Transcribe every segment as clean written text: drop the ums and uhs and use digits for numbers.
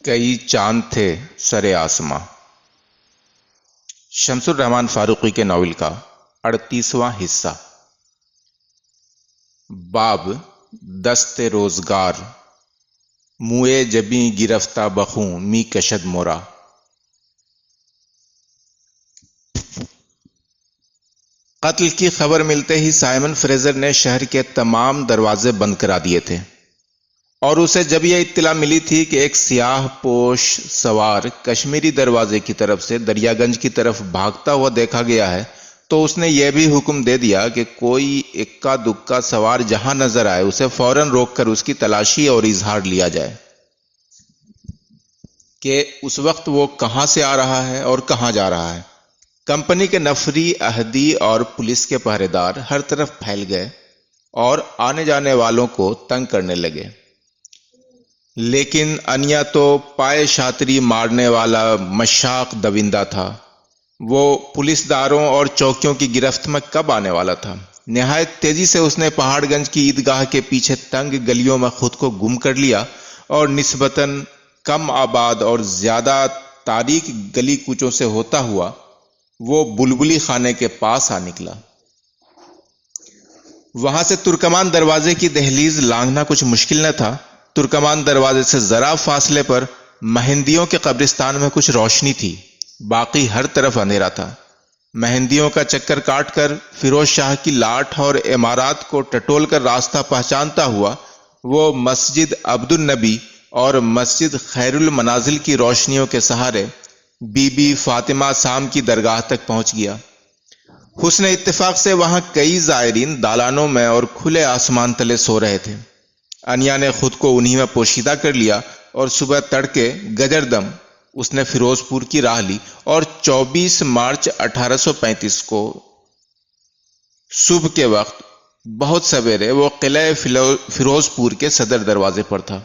کئی چاند تھے سرے آسماں۔ شمس الرحمن فاروقی کے ناول کا 38واں حصہ۔ باب دست روزگار موئے جبیں گرفتہ بخوں می کشد مورا۔ قتل کی خبر ملتے ہی سائمن فریزر نے شہر کے تمام دروازے بند کرا دیے تھے، اور اسے جب یہ اطلاع ملی تھی کہ ایک سیاہ پوش سوار کشمیری دروازے کی طرف سے دریا گنج کی طرف بھاگتا ہوا دیکھا گیا ہے، تو اس نے یہ بھی حکم دے دیا کہ کوئی اکا دکا سوار جہاں نظر آئے اسے فوراً روک کر اس کی تلاشی اور اظہار لیا جائے کہ اس وقت وہ کہاں سے آ رہا ہے اور کہاں جا رہا ہے۔ کمپنی کے نفری، عہدی اور پولیس کے پہرے دار ہر طرف پھیل گئے اور آنے جانے والوں کو تنگ کرنے لگے، لیکن انیا تو پائے شاطری مارنے والا مشاق دوندہ تھا۔ وہ پولیس داروں اور چوکیوں کی گرفت میں کب آنے والا تھا؟ نہایت تیزی سے اس نے پہاڑ گنج کی عیدگاہ کے پیچھے تنگ گلیوں میں خود کو گم کر لیا اور نسبتاً کم آباد اور زیادہ تاریک گلی کوچوں سے ہوتا ہوا وہ بلبلی خانے کے پاس آ نکلا۔ وہاں سے ترکمان دروازے کی دہلیز لانگھنا کچھ مشکل نہ تھا۔ ترکمان دروازے سے ذرا فاصلے پر مہندیوں کے قبرستان میں کچھ روشنی تھی، باقی ہر طرف اندھیرا تھا۔ مہندیوں کا چکر کاٹ کر فیروز شاہ کی لاٹھ اور عمارات کو ٹٹول کر راستہ پہچانتا ہوا وہ مسجد عبد النبی اور مسجد خیر المنازل کی روشنیوں کے سہارے بی بی فاطمہ سام کی درگاہ تک پہنچ گیا۔ حسن اتفاق سے وہاں کئی زائرین دالانوں میں اور کھلے آسمان تلے سو رہے تھے۔ انیا نے خود کو انہی میں پوشیدہ کر لیا اور صبح تڑکے گجردم اس نے فیروز پور کی راہ لی اور 24 مارچ 1835 کو صبح کے وقت بہت سویرے وہ قلعہ فیروز پور کے صدر دروازے پر تھا۔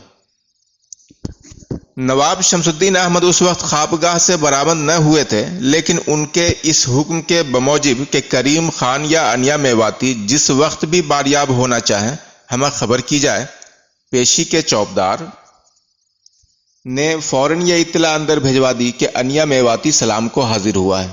نواب شمس الدین احمد اس وقت خوابگاہ سے برآمد نہ ہوئے تھے، لیکن ان کے اس حکم کے بموجب کہ کریم خان یا انیا میواتی جس وقت بھی باریاب ہونا چاہیں ہمیں خبر کی جائے، پیشی کے چوبدار نے فوراً یہ اطلاع اندر بھجوا دی کہ انیا میواتی سلام کو حاضر ہوا ہے۔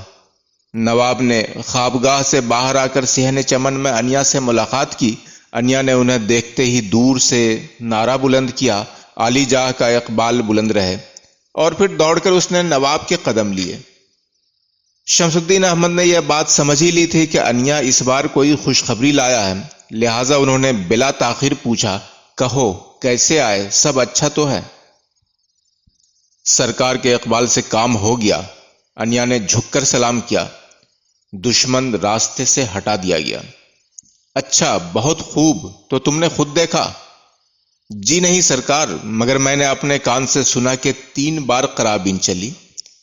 نواب نے خوابگاہ سے باہر آ کر صحن چمن میں انیا سے ملاقات کی۔ انیا نے انہیں دیکھتے ہی دور سے نعرہ بلند کیا، عالی جاہ کا اقبال بلند رہے، اور پھر دوڑ کر اس نے نواب کے قدم لیے۔ شمس الدین احمد نے یہ بات سمجھ ہی لی تھی کہ انیا اس بار کوئی خوشخبری لایا ہے، لہٰذا انہوں نے بلا تاخیر پوچھا، کہو کیسے آئے، سب اچھا تو ہے؟ سرکار کے اقبال سے کام ہو گیا، انیا نے جھک کر سلام کیا۔ دشمن راستے سے ہٹا دیا گیا۔ اچھا، بہت خوب، تو تم نے خود دیکھا؟ جی نہیں سرکار، مگر میں نے اپنے کان سے سنا کہ 3 بار قرابین چلی،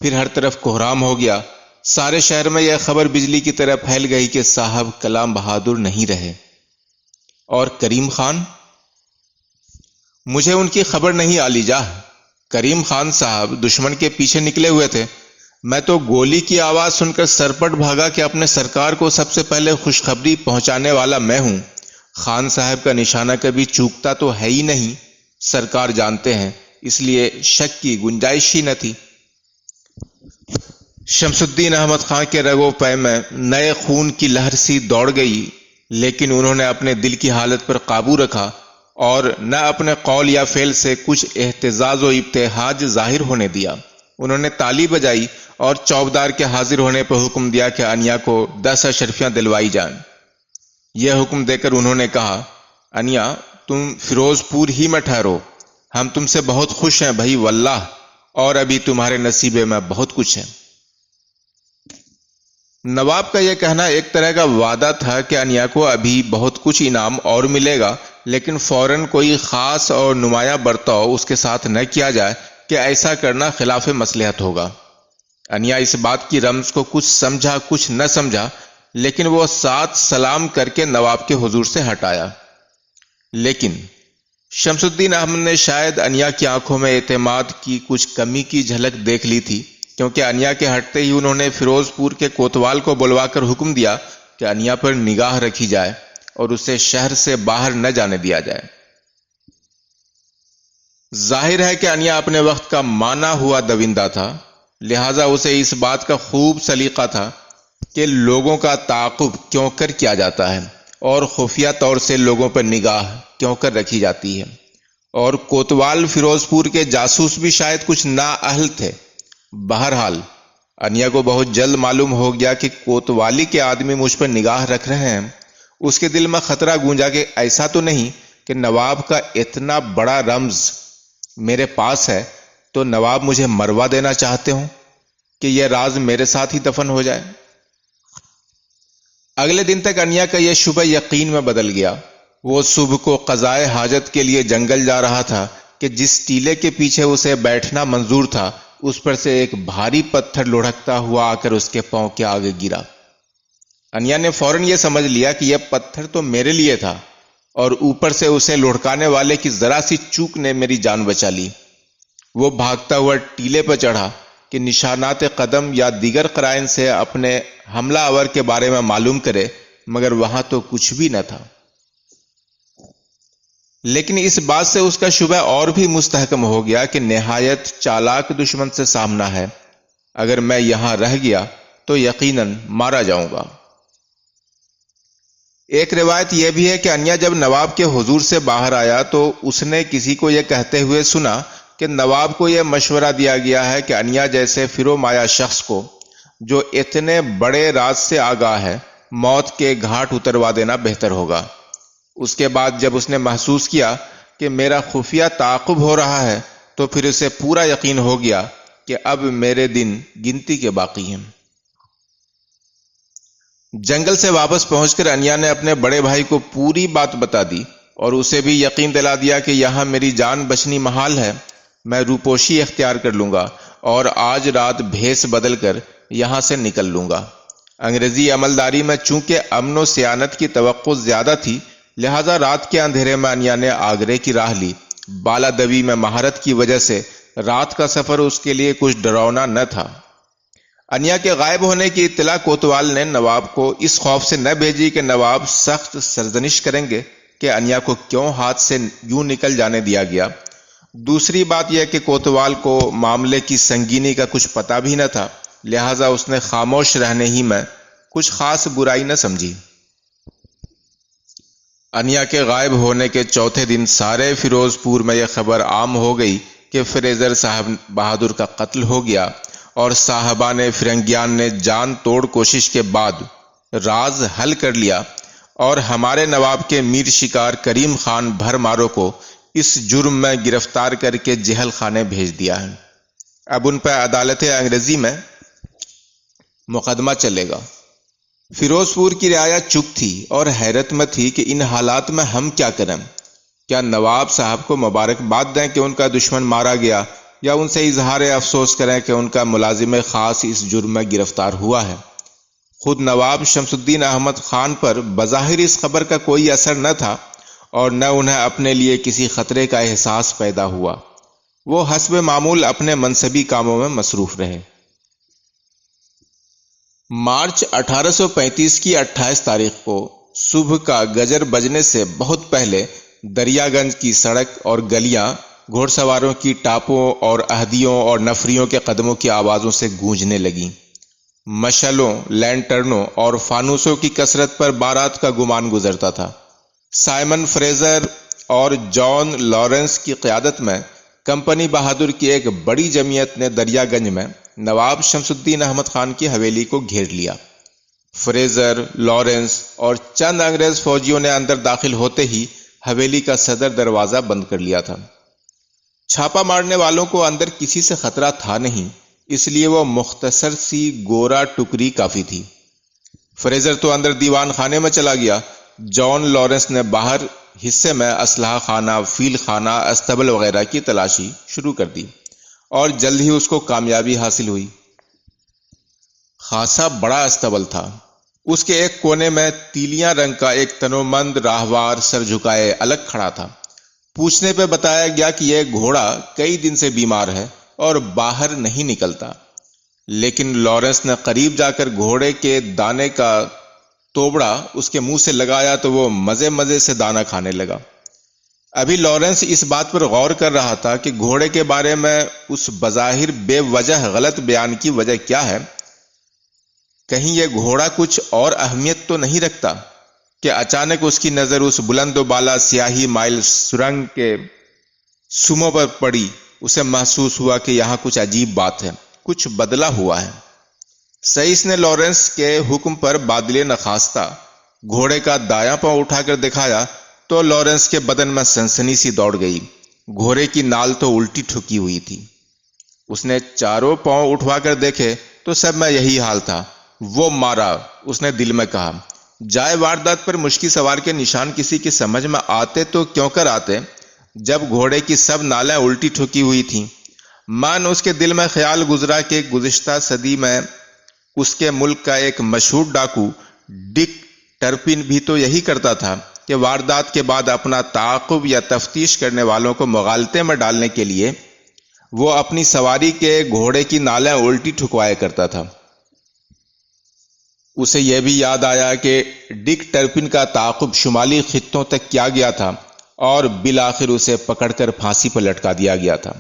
پھر ہر طرف کوہرام ہو گیا۔ سارے شہر میں یہ خبر بجلی کی طرح پھیل گئی کہ صاحب کلام بہادر نہیں رہے۔ اور کریم خان؟ مجھے ان کی خبر نہیں عالی جاہ۔ کریم خان صاحب دشمن کے پیچھے نکلے ہوئے تھے۔ میں تو گولی کی آواز سن کر سرپٹ بھاگا کہ اپنے سرکار کو سب سے پہلے خوشخبری پہنچانے والا میں ہوں۔ خان صاحب کا نشانہ کبھی چوکتا تو ہے ہی نہیں، سرکار جانتے ہیں، اس لیے شک کی گنجائش ہی نہ تھی۔ شمس الدین احمد خان کے رگ و پے میں نئے خون کی لہر سی دوڑ گئی، لیکن انہوں نے اپنے دل کی حالت پر قابو رکھا اور نہ اپنے قول یا فعل سے کچھ اہتزاز و ابتہاج ظاہر ہونے دیا۔ انہوں نے تالی بجائی اور چوبدار کے حاضر ہونے پر حکم دیا کہ انیا کو 10 اشرفیاں دلوائی جائیں۔ یہ حکم دے کر انہوں نے کہا، انیا تم فیروز پور ہی میں ٹھہرو، ہم تم سے بہت خوش ہیں بھائی واللہ، اور ابھی تمہارے نصیبے میں بہت کچھ ہے۔ نواب کا یہ کہنا ایک طرح کا وعدہ تھا کہ انیا کو ابھی بہت کچھ انعام اور ملے گا، لیکن فوراً کوئی خاص اور نمایاں برتاؤ اس کے ساتھ نہ کیا جائے کہ ایسا کرنا خلاف مصلحت ہوگا۔ انیا اس بات کی رمز کو کچھ سمجھا کچھ نہ سمجھا، لیکن وہ ساتھ سلام کر کے نواب کے حضور سے ہٹایا۔ لیکن شمس الدین احمد نے شاید انیا کی آنکھوں میں اعتماد کی کچھ کمی کی جھلک دیکھ لی تھی، کیونکہ انیا کے ہٹتے ہی انہوں نے فیروز پور کے کوتوال کو بلوا کر حکم دیا کہ انیا پر نگاہ رکھی جائے اور اسے شہر سے باہر نہ جانے دیا جائے۔ ظاہر ہے کہ انیا اپنے وقت کا مانا ہوا دوندہ تھا، لہذا اسے اس بات کا خوب سلیقہ تھا کہ لوگوں کا تعاقب کیوں کر کیا جاتا ہے اور خفیہ طور سے لوگوں پر نگاہ کیوں کر رکھی جاتی ہے، اور کوتوال فیروز پور کے جاسوس بھی شاید کچھ نااہل تھے۔ بہرحال انیا کو بہت جلد معلوم ہو گیا کہ کوتوالی کے آدمی مجھ پر نگاہ رکھ رہے ہیں۔ اس کے دل میں خطرہ گونجا کہ ایسا تو نہیں کہ نواب کا اتنا بڑا رمز میرے پاس ہے تو نواب مجھے مروا دینا چاہتے ہوں کہ یہ راز میرے ساتھ ہی دفن ہو جائے۔ اگلے دن تک انیا کا یہ شبہ یقین میں بدل گیا۔ وہ صبح کو قضائے حاجت کے لیے جنگل جا رہا تھا کہ جس ٹیلے کے پیچھے اسے بیٹھنا منظور تھا اس پر سے ایک بھاری پتھر لڑھکتا ہوا آ کر اس کے پاؤں کے آگے گرا۔ انیا نے فوراً یہ سمجھ لیا کہ یہ پتھر تو میرے لیے تھا، اور اوپر سے اسے لڑھکانے والے کی ذرا سی چوک نے میری جان بچا لی۔ وہ بھاگتا ہوا ٹیلے پر چڑھا کہ نشانات قدم یا دیگر قرائن سے اپنے حملہ آور کے بارے میں معلوم کرے، مگر وہاں تو کچھ بھی نہ تھا۔ لیکن اس بات سے اس کا شبہ اور بھی مستحکم ہو گیا کہ نہایت چالاک دشمن سے سامنا ہے۔ اگر میں یہاں رہ گیا تو یقیناً مارا جاؤں گا۔ ایک روایت یہ بھی ہے کہ انیا جب نواب کے حضور سے باہر آیا تو اس نے کسی کو یہ کہتے ہوئے سنا کہ نواب کو یہ مشورہ دیا گیا ہے کہ انیا جیسے فرو مایا شخص کو، جو اتنے بڑے راز سے آگاہ ہے، موت کے گھاٹ اتروا دینا بہتر ہوگا۔ اس کے بعد جب اس نے محسوس کیا کہ میرا خفیہ تعاقب ہو رہا ہے تو پھر اسے پورا یقین ہو گیا کہ اب میرے دن گنتی کے باقی ہیں۔ جنگل سے واپس پہنچ کر انیا نے اپنے بڑے بھائی کو پوری بات بتا دی اور اسے بھی یقین دلا دیا کہ یہاں میری جان بچنی محال ہے۔ میں روپوشی اختیار کر لوں گا اور آج رات بھیس بدل کر یہاں سے نکل لوں گا۔ انگریزی عملداری میں چونکہ امن و سیانت کی توقع زیادہ تھی، لہذا رات کے اندھیرے میں انیا نے آگرے کی راہ لی۔ بالا دوی میں مہارت کی وجہ سے رات کا سفر اس کے لیے کچھ ڈراؤنا نہ تھا۔ انیا کے غائب ہونے کی اطلاع کوتوال نے نواب کو اس خوف سے نہ بھیجی کہ نواب سخت سرزنش کریں گے کہ انیا کو کیوں ہاتھ سے یوں نکل جانے دیا گیا۔ دوسری بات یہ کہ کوتوال کو معاملے کی سنگینی کا کچھ پتہ بھی نہ تھا، لہذا اس نے خاموش رہنے ہی میں کچھ خاص برائی نہ سمجھی۔ انیا کے غائب ہونے کے چوتھے دن سارے فیروز پور میں یہ خبر عام ہو گئی کہ فریزر صاحب بہادر کا قتل ہو گیا، اور صاحبان فرنگیان نے جان توڑ کوشش کے بعد راز حل کر لیا اور ہمارے نواب کے میر شکار کریم خان بھرمارو کو اس جرم میں گرفتار کر کے جہل خانے بھیج دیا ہے۔ اب ان پر عدالت انگریزی میں مقدمہ چلے گا۔ فیروز پور کی رعایا چپ تھی اور حیرت میں تھی کہ ان حالات میں ہم کیا کریں۔ کیا نواب صاحب کو مبارکباد دیں کہ ان کا دشمن مارا گیا، یا ان سے اظہار افسوس کریں کہ ان کا ملازم خاص اس جرم میں گرفتار ہوا ہے؟ خود نواب شمس الدین احمد خان پر بظاہر اس خبر کا کوئی اثر نہ تھا اور نہ انہیں اپنے لیے کسی خطرے کا احساس پیدا ہوا۔ وہ حسب معمول اپنے منصبی کاموں میں مصروف رہے۔ مارچ 1835 کی 28 تاریخ کو صبح کا گجر بجنے سے بہت پہلے دریا گنج کی سڑک اور گلیاں گھوڑ سواروں کی ٹاپوں اور اہدیوں اور نفریوں کے قدموں کی آوازوں سے گونجنے لگیں۔ مشلوں، لینٹرنوں اور فانوسوں کی کثرت پر بارات کا گمان گزرتا تھا۔ سائمن فریزر اور جان لارنس کی قیادت میں کمپنی بہادر کی ایک بڑی جمعیت نے دریا گنج میں نواب شمس الدین احمد خان کی حویلی کو گھیر لیا۔ فریزر، لارنس اور چند انگریز فوجیوں نے اندر داخل ہوتے ہی حویلی کا صدر دروازہ بند کر لیا تھا۔ چھاپا مارنے والوں کو اندر کسی سے خطرہ تھا نہیں، اس لیے وہ مختصر سی گورا ٹکری کافی تھی۔ فریزر تو اندر دیوان خانے میں چلا گیا۔ جان لارنس نے باہر حصے میں اسلحہ خانہ، فیل خانہ، استبل وغیرہ کی تلاشی شروع کر دی اور جلد ہی اس کو کامیابی حاصل ہوئی۔ خاصا بڑا استبل تھا۔ اس کے ایک کونے میں تیلیاں رنگ کا ایک تنومند راہوار سر جھکائے الگ کھڑا تھا۔ پوچھنے پہ بتایا گیا کہ یہ گھوڑا کئی دن سے بیمار ہے اور باہر نہیں نکلتا، لیکن لارنس نے قریب جا کر گھوڑے کے دانے کا توبڑا اس کے منہ سے لگایا تو وہ مزے مزے سے دانا کھانے لگا۔ ابھی لارنس اس بات پر غور کر رہا تھا کہ گھوڑے کے بارے میں اس بظاہر بے وجہ غلط بیان کی وجہ کیا ہے۔ کہیں یہ گھوڑا کچھ اور اہمیت تو نہیں رکھتا کہ اچانک اس کی نظر اس بلند و بالا سیاہی مائل سرنگ کے سموں پر پڑی۔ اسے محسوس ہوا کہ یہاں کچھ عجیب بات ہے، کچھ بدلا ہوا ہے۔ سائس نے لارنس کے حکم پر بادل نخواستہ گھوڑے کا دایاں پاؤں اٹھا کر دکھایا تو لارنس کے بدن میں سنسنی سی دوڑ گئی۔ گھوڑے کی نال تو الٹی ٹھکی ہوئی تھی۔ اس نے چاروں پاؤں اٹھوا کر دیکھے تو سب میں یہی حال تھا۔ وہ مارا، اس نے دل میں کہا۔ جائے واردات پر مشکی سوار کے نشان کسی کی سمجھ میں آتے تو کیوں کر آتے جب گھوڑے کی سب نالیں الٹی ٹھکی ہوئی تھیں۔ مان اس کے دل میں خیال گزرا کہ گزشتہ صدی میں اس کے ملک کا ایک مشہور ڈاکو ڈک ٹرپن بھی تو یہی کرتا تھا کہ واردات کے بعد اپنا تعاقب یا تفتیش کرنے والوں کو مغالطے میں ڈالنے کے لیے وہ اپنی سواری کے گھوڑے کی نالیں الٹی ٹھکوایا کرتا تھا۔ اسے یہ بھی یاد آیا کہ ڈک ٹرپن کا تعاقب شمالی خطوں تک کیا گیا تھا اور بالآخر اسے پکڑ کر پھانسی پر لٹکا دیا گیا تھا۔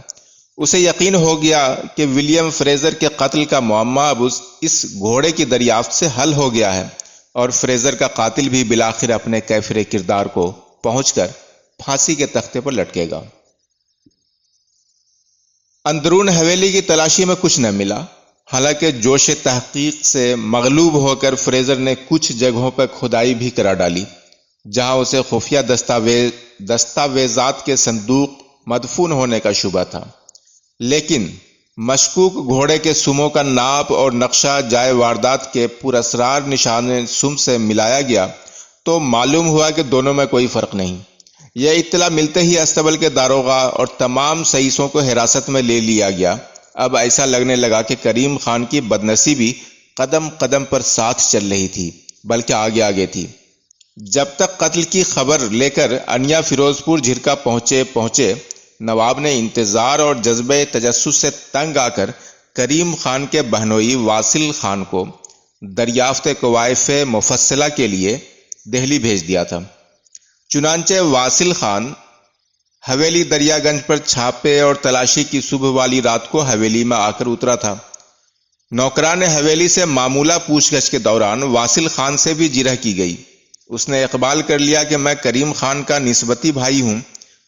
اسے یقین ہو گیا کہ ولیم فریزر کے قتل کا معمہ اب اس گھوڑے کی دریافت سے حل ہو گیا ہے اور فریزر کا قاتل بھی بالآخر اپنے کیفر کردار کو پہنچ کر پھانسی کے تختے پر لٹکے گا۔ اندرون حویلی کی تلاشی میں کچھ نہ ملا، حالانکہ جوش تحقیق سے مغلوب ہو کر فریزر نے کچھ جگہوں پر کھدائی بھی کرا ڈالی جہاں اسے خفیہ دستاویزات کے صندوق مدفون ہونے کا شبہ تھا، لیکن مشکوک گھوڑے کے سموں کا ناپ اور نقشہ جائے واردات کے پراسرار نشان سم سے ملایا گیا تو معلوم ہوا کہ دونوں میں کوئی فرق نہیں۔ یہ اطلاع ملتے ہی استبل کے داروغہ اور تمام سائسوں کو حراست میں لے لیا گیا۔ اب ایسا لگنے لگا کہ کریم خان کی بدنصیبی قدم قدم پر ساتھ چل رہی تھی، بلکہ آگے آگے تھی۔ جب تک قتل کی خبر لے کر انیا فیروز پور جھرکا پہنچے نواب نے انتظار اور جذبہ تجسس سے تنگ آ کر کریم خان کے بہنوئی واصل خان کو دریافت کوائف مفصلہ کے لیے دہلی بھیج دیا تھا۔ چنانچہ واصل خان حویلی دریا گنج پر چھاپے اور تلاشی کی صبح والی رات کو حویلی میں آ کر اترا تھا۔ نوکران حویلی سے معمولہ پوچھ گچھ کے دوران واصل خان سے بھی جرح کی گئی۔ اس نے اقبال کر لیا کہ میں کریم خان کا نسبتی بھائی ہوں،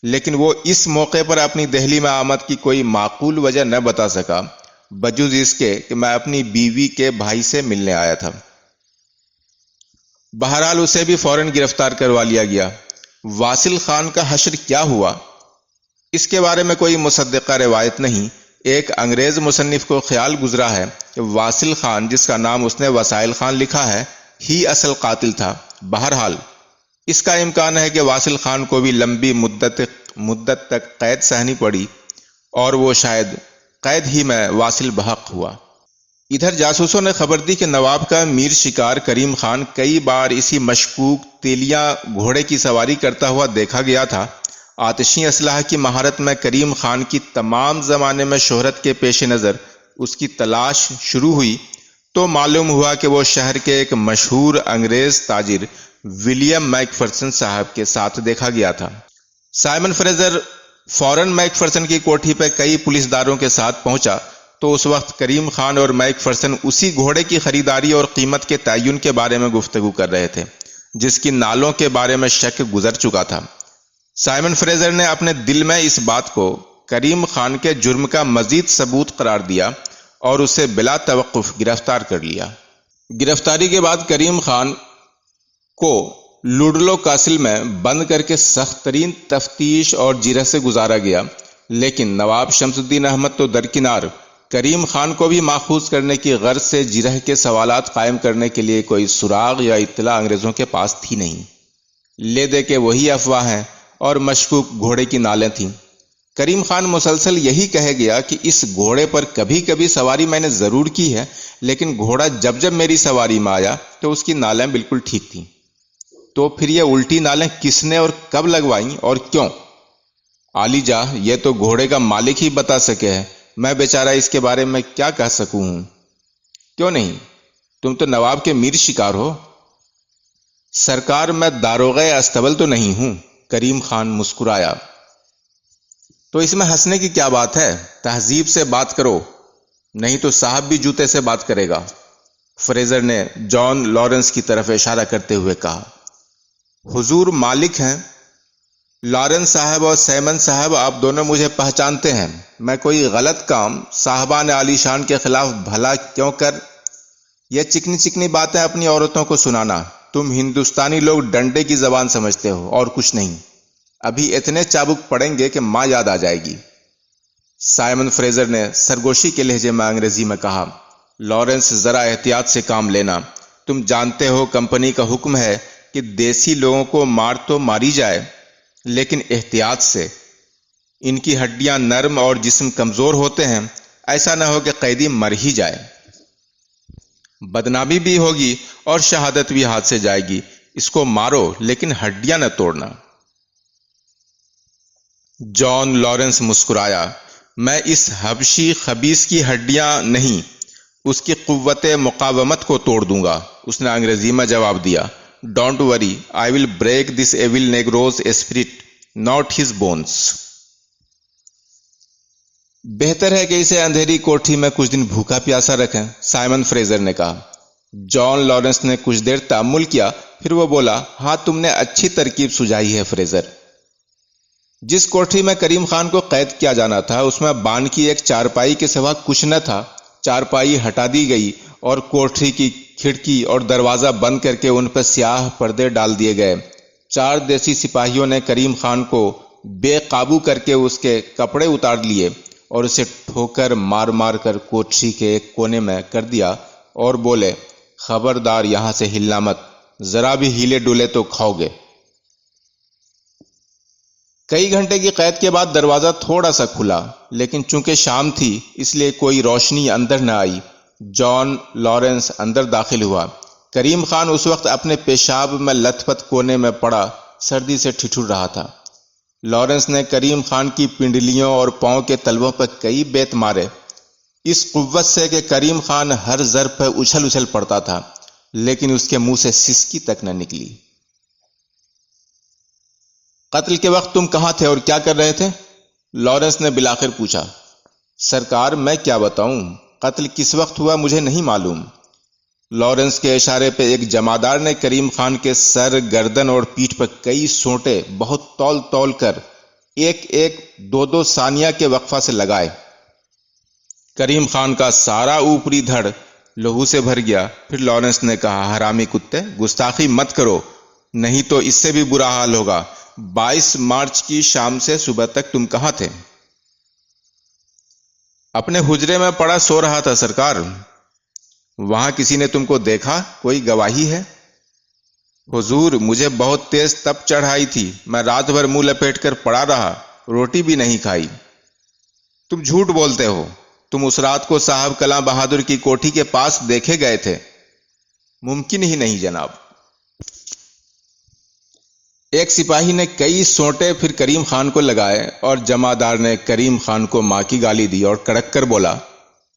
لیکن وہ اس موقع پر اپنی دہلی میں آمد کی کوئی معقول وجہ نہ بتا سکا بجز اس کے کہ میں اپنی بیوی کے بھائی سے ملنے آیا تھا۔ بہرحال اسے بھی فوراً گرفتار کروا لیا گیا۔ واصل خان کا حشر کیا ہوا اس کے بارے میں کوئی مصدقہ روایت نہیں۔ ایک انگریز مصنف کو خیال گزرا ہے کہ واصل خان، جس کا نام اس نے وسائل خان لکھا ہے، ہی اصل قاتل تھا۔ بہرحال اس کا امکان ہے کہ واصل خان کو بھی لمبی مدت تک قید سہنی پڑی اور وہ شاید قید ہی میں واصل بحق ہوا۔ ادھر جاسوسوں نے خبر دی کہ نواب کا میر شکار کریم خان کئی بار اسی مشکوک تیلیاں گھوڑے کی سواری کرتا ہوا دیکھا گیا تھا۔ آتشی اسلحہ کی مہارت میں کریم خان کی تمام زمانے میں شہرت کے پیش نظر اس کی تلاش شروع ہوئی تو معلوم ہوا کہ وہ شہر کے ایک مشہور انگریز تاجر ولیم میک فرسن صاحب کے ساتھ دیکھا گیا تھا۔ سائمن فریزر فوراً میک فرسن کی کوٹھی پہ کئی پولیس داروں کے ساتھ پہنچا تو اس وقت کریم خان اور میک فرسن اسی گھوڑے کی خریداری اور قیمت کے تعین کے بارے میں گفتگو کر رہے تھے جس کی نالوں کے بارے میں شک گزر چکا تھا۔ سائمن فریزر نے اپنے دل میں اس بات کو کریم خان کے جرم کا مزید ثبوت قرار دیا اور اسے بلا توقف گرفتار کر لیا۔ گرفتاری کے بعد کریم خان کو لوڈلو کاسل میں بند کر کے سخت ترین تفتیش اور جرح سے گزارا گیا، لیکن نواب شمس الدین احمد تو درکنار کریم خان کو بھی ماخوذ کرنے کی غرض سے جرح کے سوالات قائم کرنے کے لیے کوئی سراغ یا اطلاع انگریزوں کے پاس تھی نہیں۔ لے دے کے وہی افواہ ہیں اور مشکوک گھوڑے کی نالیں تھیں۔ کریم خان مسلسل یہی کہے گیا کہ اس گھوڑے پر کبھی کبھی سواری میں نے ضرور کی ہے، لیکن گھوڑا جب میری سواری میں آیا تو اس کی نالیں بالکل ٹھیک تھیں۔ تو پھر یہ الٹی نالیں کس نے اور کب لگوائیں اور کیوں؟ عالی جاہ یہ تو گھوڑے کا مالک ہی بتا سکے ہے، میں بیچارہ اس کے بارے میں کیا کہہ سکوں ہوں؟ کیوں نہیں؟ تم تو نواب کے میر شکار ہو۔ سرکار میں داروغہ استبل تو نہیں ہوں، کریم خان مسکرایا۔ تو اس میں ہنسنے کی کیا بات ہے؟ تہذیب سے بات کرو، نہیں تو صاحب بھی جوتے سے بات کرے گا، فریزر نے جان لارنس کی طرف اشارہ کرتے ہوئے کہا۔ حضور مالک ہیں، لارنس صاحب اور سیمن صاحب، آپ دونوں مجھے پہچانتے ہیں۔ میں کوئی غلط کام صاحبان عالی شان کے خلاف بھلا کیوں کر؟ یہ چکنی چکنی باتیں اپنی عورتوں کو سنانا، تم ہندوستانی لوگ ڈنڈے کی زبان سمجھتے ہو اور کچھ نہیں۔ ابھی اتنے چابک پڑیں گے کہ ماں یاد آ جائے گی۔ سائمن فریزر نے سرگوشی کے لہجے میں انگریزی میں کہا۔ لارنس ذرا احتیاط سے کام لینا، تم جانتے ہو کمپنی کا حکم ہے کہ دیسی لوگوں کو مار تو ماری جائے، لیکن احتیاط سے۔ ان کی ہڈیاں نرم اور جسم کمزور ہوتے ہیں، ایسا نہ ہو کہ قیدی مر ہی جائے۔ بدنامی بھی ہوگی اور شہادت بھی ہاتھ سے جائے گی۔ اس کو مارو لیکن ہڈیاں نہ توڑنا۔ جان لارنس مسکرایا۔ میں اس حبشی خبیث کی ہڈیاں نہیں، اس کی قوت مقاومت کو توڑ دوں گا، اس نے انگریزی میں جواب دیا۔ Don't worry, I will break this evil negro's spirit, not his bones. بہتر ہے کہ اسے اندھیری کوٹھی میں کچھ دن بھوکا پیاسا رکھیں، سائمن فریزر نے کہا۔ جان لارنس نے کچھ دیر تأمل کیا، پھر وہ بولا، ہاں تم نے اچھی ترکیب سجھائی ہے فریزر۔ جس کوٹھی میں کریم خان کو قید کیا جانا تھا اس میں بان کی ایک چارپائی کے سوا کچھ نہ تھا۔ چارپائی ہٹا دی گئی اور کوٹھی کی کھڑکی اور دروازہ بند کر کے ان پر سیاہ پردے ڈال دیے گئے۔ 4 دیسی سپاہیوں نے کریم خان کو بے قابو کر کے اس کے کپڑے اتار لیے اور اسے ٹھوکر مار مار کر کوٹھی کے ایک کونے میں کر دیا اور بولے، خبردار یہاں سے ہلنا مت، ذرا بھی ہیلے ڈولے تو کھاؤ گے۔ کئی گھنٹے کی قید کے بعد دروازہ تھوڑا سا کھلا، لیکن چونکہ شام تھی اس لیے کوئی روشنی اندر نہ آئی۔ جان لارنس اندر داخل ہوا۔ کریم خان اس وقت اپنے پیشاب میں لت پت کونے میں پڑا سردی سے ٹھٹھر رہا تھا۔ لارنس نے کریم خان کی پنڈلیوں اور پاؤں کے تلووں پر کئی بیت مارے، اس قوت سے کہ کریم خان ہر ضرب پہ اچھل اچھل پڑتا تھا، لیکن اس کے منہ سے سسکی تک نہ نکلی۔ قتل کے وقت تم کہاں تھے اور کیا کر رہے تھے؟ لارنس نے بالآخر پوچھا۔ سرکار میں کیا بتاؤں، قتل کس وقت ہوا مجھے نہیں معلوم۔ لارنس کے اشارے پہ ایک جمادار نے کریم خان کے سر، گردن اور پیٹھ پر کئی سونٹے بہت تول تول کر ایک ایک 2-2 ثانیہ کے وقفہ سے لگائے۔ کریم خان کا سارا اوپری دھڑ لہو سے بھر گیا۔ پھر لارنس نے کہا، حرامی کتے، گستاخی مت کرو، نہیں تو اس سے بھی برا حال ہوگا۔ 22 مارچ کی شام سے صبح تک تم کہاں تھے؟ اپنے حجرے میں پڑا سو رہا تھا سرکار۔ وہاں کسی نے تم کو دیکھا؟ کوئی گواہی ہے؟ حضور مجھے بہت تیز تپ چڑھائی تھی، میں رات بھر منہ لپیٹ کر پڑا رہا، روٹی بھی نہیں کھائی۔ تم جھوٹ بولتے ہو، تم اس رات کو صاحب کلاں بہادر کی کوٹھی کے پاس دیکھے گئے تھے۔ ممکن ہی نہیں جناب۔ ایک سپاہی نے کئی سونٹے پھر کریم خان کو لگائے اور جمادار نے کریم خان کو ماں کی گالی دی اور کڑک کر بولا،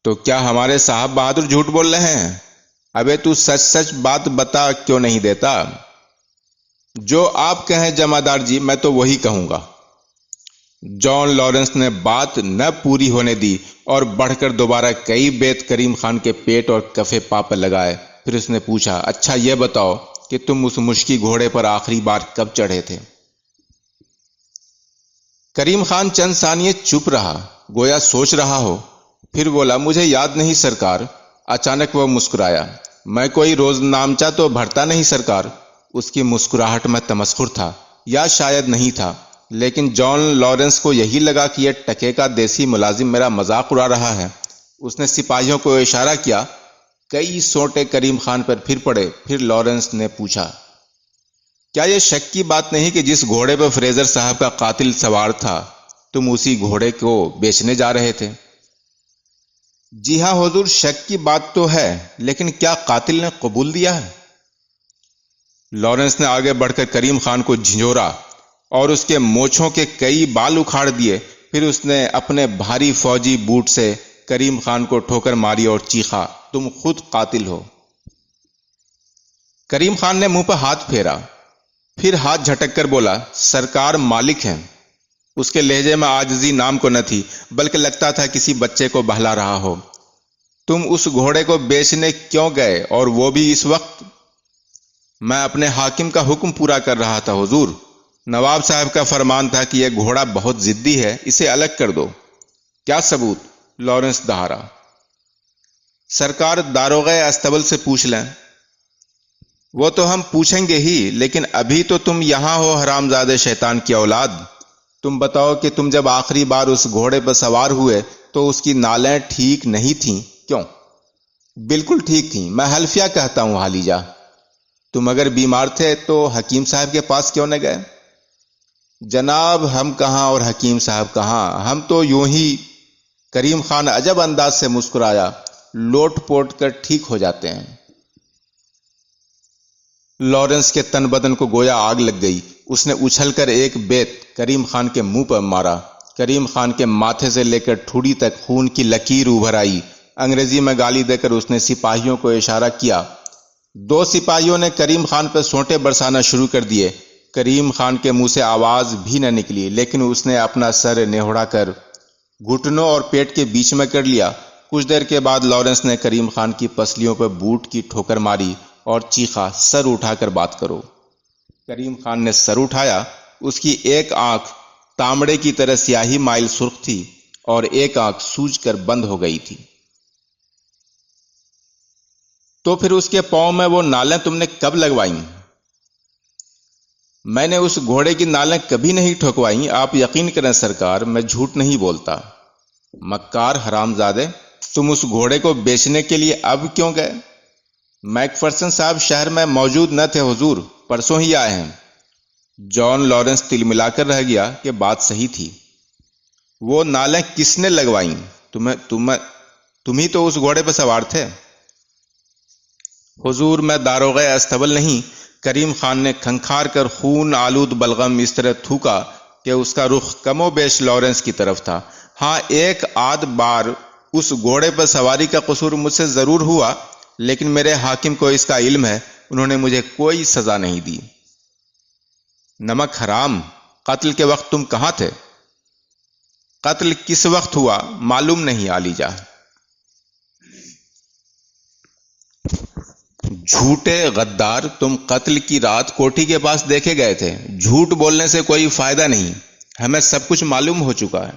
تو کیا ہمارے صاحب بہادر جھوٹ بول رہے ہیں؟ ابے تو سچ سچ بات بتا کیوں نہیں دیتا؟ جو آپ کہیں جمادار جی، میں تو وہی کہوں گا۔ جان لارنس نے بات نہ پوری ہونے دی اور بڑھ کر دوبارہ کئی بیت کریم خان کے پیٹ اور کفے پا پر لگائے۔ پھر اس نے پوچھا، اچھا یہ بتاؤ کہ تم اس مشکی گھوڑے پر آخری بار کب چڑھے تھے؟ کریم خان چند ثانیے چپ رہا، گویا سوچ رہا ہو، پھر بولا، مجھے یاد نہیں سرکار۔ اچانک وہ مسکرایا۔ میں کوئی روز نامچہ تو بھرتا نہیں سرکار۔ اس کی مسکراہٹ میں تمسخر تھا، یا شاید نہیں تھا، لیکن جان لارنس کو یہی لگا کہ یہ ٹکے کا دیسی ملازم میرا مذاق اڑا رہا ہے۔ اس نے سپاہیوں کو اشارہ کیا، کئی سونٹے کریم خان پر پھر پڑے۔ پھر لارنس نے پوچھا، کیا یہ شک کی بات نہیں کہ جس گھوڑے پر فریزر صاحب کا قاتل سوار تھا تم اسی گھوڑے کو بیچنے جا رہے تھے؟ جی ہاں حضور، شک کی بات تو ہے، لیکن کیا قاتل نے قبول دیا ہے؟ لارنس نے آگے بڑھ کر کریم خان کو جھنجھوڑا اور اس کے مونچھوں کے کئی بال اکھاڑ دیے۔ پھر اس نے اپنے بھاری فوجی بوٹ سے کریم خان کو ٹھوکر ماری اور چیخا، تم خود قاتل ہو۔ کریم خان نے منہ پر ہاتھ پھیرا، پھر ہاتھ جھٹک کر بولا، سرکار مالک ہیں۔ اس کے لہجے میں عاجزی نام کو نہ تھی، بلکہ لگتا تھا کسی بچے کو بہلا رہا ہو۔ تم اس گھوڑے کو بیچنے کیوں گئے، اور وہ بھی اس وقت؟ میں اپنے حاکم کا حکم پورا کر رہا تھا حضور۔ نواب صاحب کا فرمان تھا کہ یہ گھوڑا بہت ضدی ہے، اسے الگ کر دو۔ کیا ثبوت؟ لارنس دہارا۔ سرکار داروغہ استبل سے پوچھ لیں۔ وہ تو ہم پوچھیں گے ہی، لیکن ابھی تو تم یہاں ہو حرامزادے شیطان کی اولاد۔ تم بتاؤ کہ تم جب آخری بار اس گھوڑے پر سوار ہوئے تو اس کی نالیں ٹھیک نہیں تھیں کیوں؟ بالکل ٹھیک تھیں، میں حلفیہ کہتا ہوں حالیجہ۔ تم اگر بیمار تھے تو حکیم صاحب کے پاس کیوں نہ گئے؟ جناب ہم کہاں اور حکیم صاحب کہاں، ہم تو یوں ہی۔ کریم خان عجب انداز سے مسکرایا، لوٹ پوٹ کر ٹھیک ہو جاتے ہیں۔ لارنس کے تن بدن کو گویا آگ لگ گئی۔ اس نے اچھل کر ایک بیت کریم خان کے منہ پر مارا۔ کریم خان کے ماتھے سے لے کر ٹھوڑی تک خون کی لکیر ابھر آئی۔ انگریزی میں گالی دے کر اس نے سپاہیوں کو اشارہ کیا۔ دو سپاہیوں نے کریم خان پر سونٹے برسانا شروع کر دیے۔ کریم خان کے منہ سے آواز بھی نہ نکلی، لیکن اس نے اپنا سر نہوڑا کر گھٹنوں اور پیٹ کے بیچ میں کر لیا۔ کچھ دیر کے بعد لارنس نے کریم خان کی پسلیوں پر بوٹ کی ٹھوکر ماری اور چیخا، سر اٹھا کر بات کرو۔ کریم خان نے سر اٹھایا۔ اس کی ایک آنکھ تانبے کی طرح سیاہی مائل سرخ تھی اور ایک آنکھ سوج کر بند ہو گئی تھی۔ تو پھر اس کے پاؤں میں وہ نالیں تم نے کب لگوائیں؟ میں نے اس گھوڑے کی نالیں کبھی نہیں ٹھکوائیں، آپ یقین کریں سرکار، میں جھوٹ نہیں بولتا۔ مکار حرامزادے، تم اس گھوڑے کو بیچنے کے لیے اب کیوں گئے؟ میک فرسن صاحب شہر میں موجود نہ تھے حضور، پرسوں ہی آئے ہیں۔ جان لارنس تل ملا کر رہ گیا کہ بات صحیح تھی۔ وہ نالیں کس نے لگوائیں؟ تم ہی تو اس گھوڑے پہ سوار تھے۔ حضور میں داروغہ استبل نہیں۔ کریم خان نے کھنکھار کر خون آلود بلغم اس طرح تھوکا کہ اس کا رخ کم و بیش لارنس کی طرف تھا۔ ہاں، ایک آدھ بار اس گھوڑے پر سواری کا قصور مجھ سے ضرور ہوا، لیکن میرے حاکم کو اس کا علم ہے، انہوں نے مجھے کوئی سزا نہیں دی۔ نمک حرام، قتل کے وقت تم کہاں تھے؟ قتل کس وقت ہوا معلوم نہیں عالیجہ۔ جھوٹے غدار، تم قتل کی رات کوٹھی کے پاس دیکھے گئے تھے۔ جھوٹ بولنے سے کوئی فائدہ نہیں، ہمیں سب کچھ معلوم ہو چکا ہے۔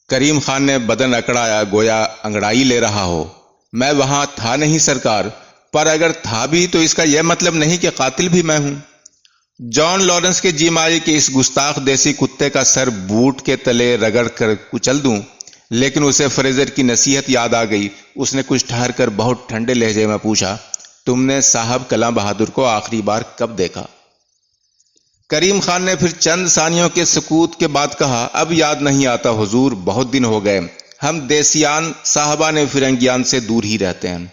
کریم خان نے بدن اکڑایا گویا انگڑائی لے رہا ہو۔ میں وہاں تھا نہیں سرکار، پر اگر تھا بھی تو اس کا یہ مطلب نہیں کہ قاتل بھی میں ہوں۔ جان لارنس کے جی ماری کہ اس گستاخ دیسی کتے کا سر بوٹ کے تلے رگڑ کر کچل دوں، لیکن اسے فریزر کی نصیحت یاد آ گئی۔ اس نے کچھ ٹھہر کر بہت ٹھنڈے لہجے میں پوچھا، تم نے صاحب کلاں بہادر کو آخری بار کب دیکھا؟ کریم خان نے پھر چند ثانیوں کے سکوت کے بعد کہا، اب یاد نہیں آتا حضور، بہت دن ہو گئے، ہم دیسیان صاحبان فرنگیان سے دور ہی رہتے ہیں۔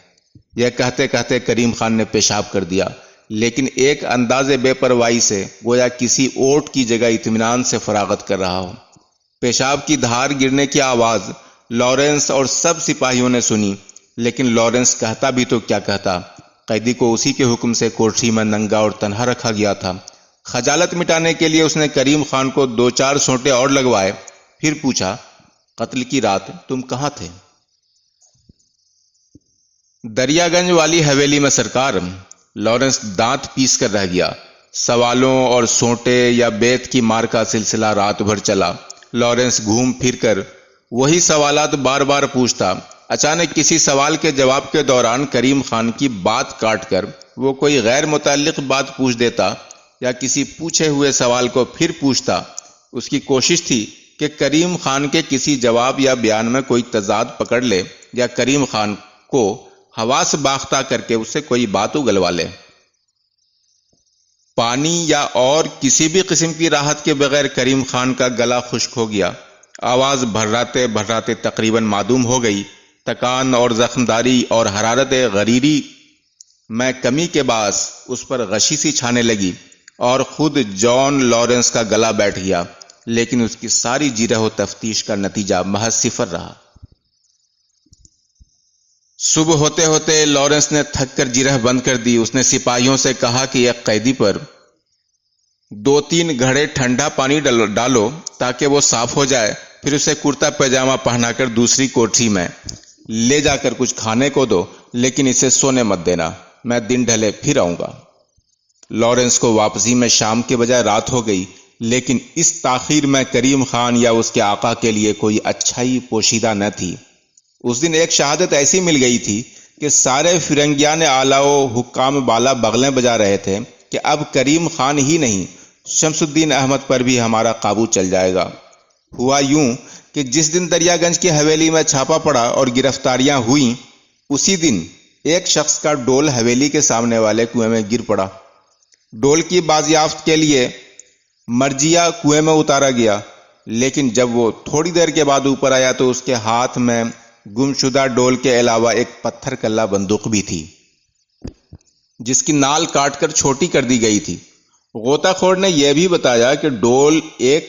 یہ کہتے کہتے کریم خان نے پیشاب کر دیا، لیکن ایک انداز بے پرواہی سے، گویا کسی اوٹ کی جگہ اطمینان سے فراغت کر رہا ہو۔ پیشاب کی دھار گرنے کی آواز لارنس اور سب سپاہیوں نے سنی، لیکن لارنس کہتا بھی تو کیا کہتا، قیدی کو اسی کے حکم سے کوٹھی میں ننگا اور تنہا رکھا گیا تھا۔ خجالت مٹانے کے لیے اس نے کریم خان کو دو چار سونٹے اور لگوائے، پھر پوچھا، قتل کی رات تم کہاں تھے؟ دریا گنج والی حویلی میں سرکار۔ لارنس دانت پیس کر رہ گیا۔ سوالوں اور سونٹے یا بیت کی مار کا سلسلہ رات بھر چلا۔ لارنس گھوم پھر کر وہی سوالات بار بار پوچھتا۔ اچانک کسی سوال کے جواب کے دوران کریم خان کی بات کاٹ کر وہ کوئی غیر متعلق بات پوچھ دیتا یا کسی پوچھے ہوئے سوال کو پھر پوچھتا۔ اس کی کوشش تھی کہ کریم خان کے کسی جواب یا بیان میں کوئی تضاد پکڑ لے یا کریم خان کو حواس باختہ کر کے اس سے کوئی بات اگلوا لے۔ پانی یا اور کسی بھی قسم کی راحت کے بغیر کریم خان کا گلا خشک ہو گیا۔ آواز بھرراتے بھرراتے تقریباً معدوم ہو گئی۔ تکان اور زخمداری اور حرارت غریری میں کمی کے باعث اس پر غشی سی چھانے لگی اور خود جان لارنس کا گلا بیٹھ گیا، لیکن اس کی ساری جرح و تفتیش کا نتیجہ محض صفر رہا۔ صبح ہوتے ہوتے لارنس نے تھک کر جرح بند کر دی۔ اس نے سپاہیوں سے کہا کہ ایک قیدی پر 2-3 گھڑے ٹھنڈا پانی ڈالو تاکہ وہ صاف ہو جائے، پھر اسے کرتا پیجامہ پہنا کر دوسری کوٹھی میں لے جا کر کچھ کھانے کو دو، لیکن اسے سونے مت دینا، میں دن ڈھلے پھر آؤں گا۔ لارنس کو واپسی میں شام کے بجائے رات ہو گئی، لیکن اس تاخیر میں کریم خان یا اس کے آقا کے لیے کوئی اچھائی پوشیدہ نہ تھی۔ اس دن ایک شہادت ایسی مل گئی تھی کہ سارے فرنگیان اعلیٰ و حکام بالا بغلیں بجا رہے تھے کہ اب کریم خان ہی نہیں، شمس الدین احمد پر بھی ہمارا قابو چل جائے گا۔ ہوا یوں کہ جس دن دریا گنج کی حویلی میں چھاپا پڑا اور گرفتاریاں ہوئیں، اسی دن ایک شخص کا ڈول حویلی کے سامنے والے کنویں میں گر پڑا۔ ڈول کی بازیافت کے لیے مرجیا کنویں میں اتارا گیا، لیکن جب وہ تھوڑی دیر کے بعد اوپر آیا تو اس کے ہاتھ میں گمشدہ ڈول کے علاوہ ایک پتھر کلہ بندوق بھی تھی، جس کی نال کاٹ کر چھوٹی کر دی گئی تھی۔ غوطہ خور نے یہ بھی بتایا کہ ڈول ایک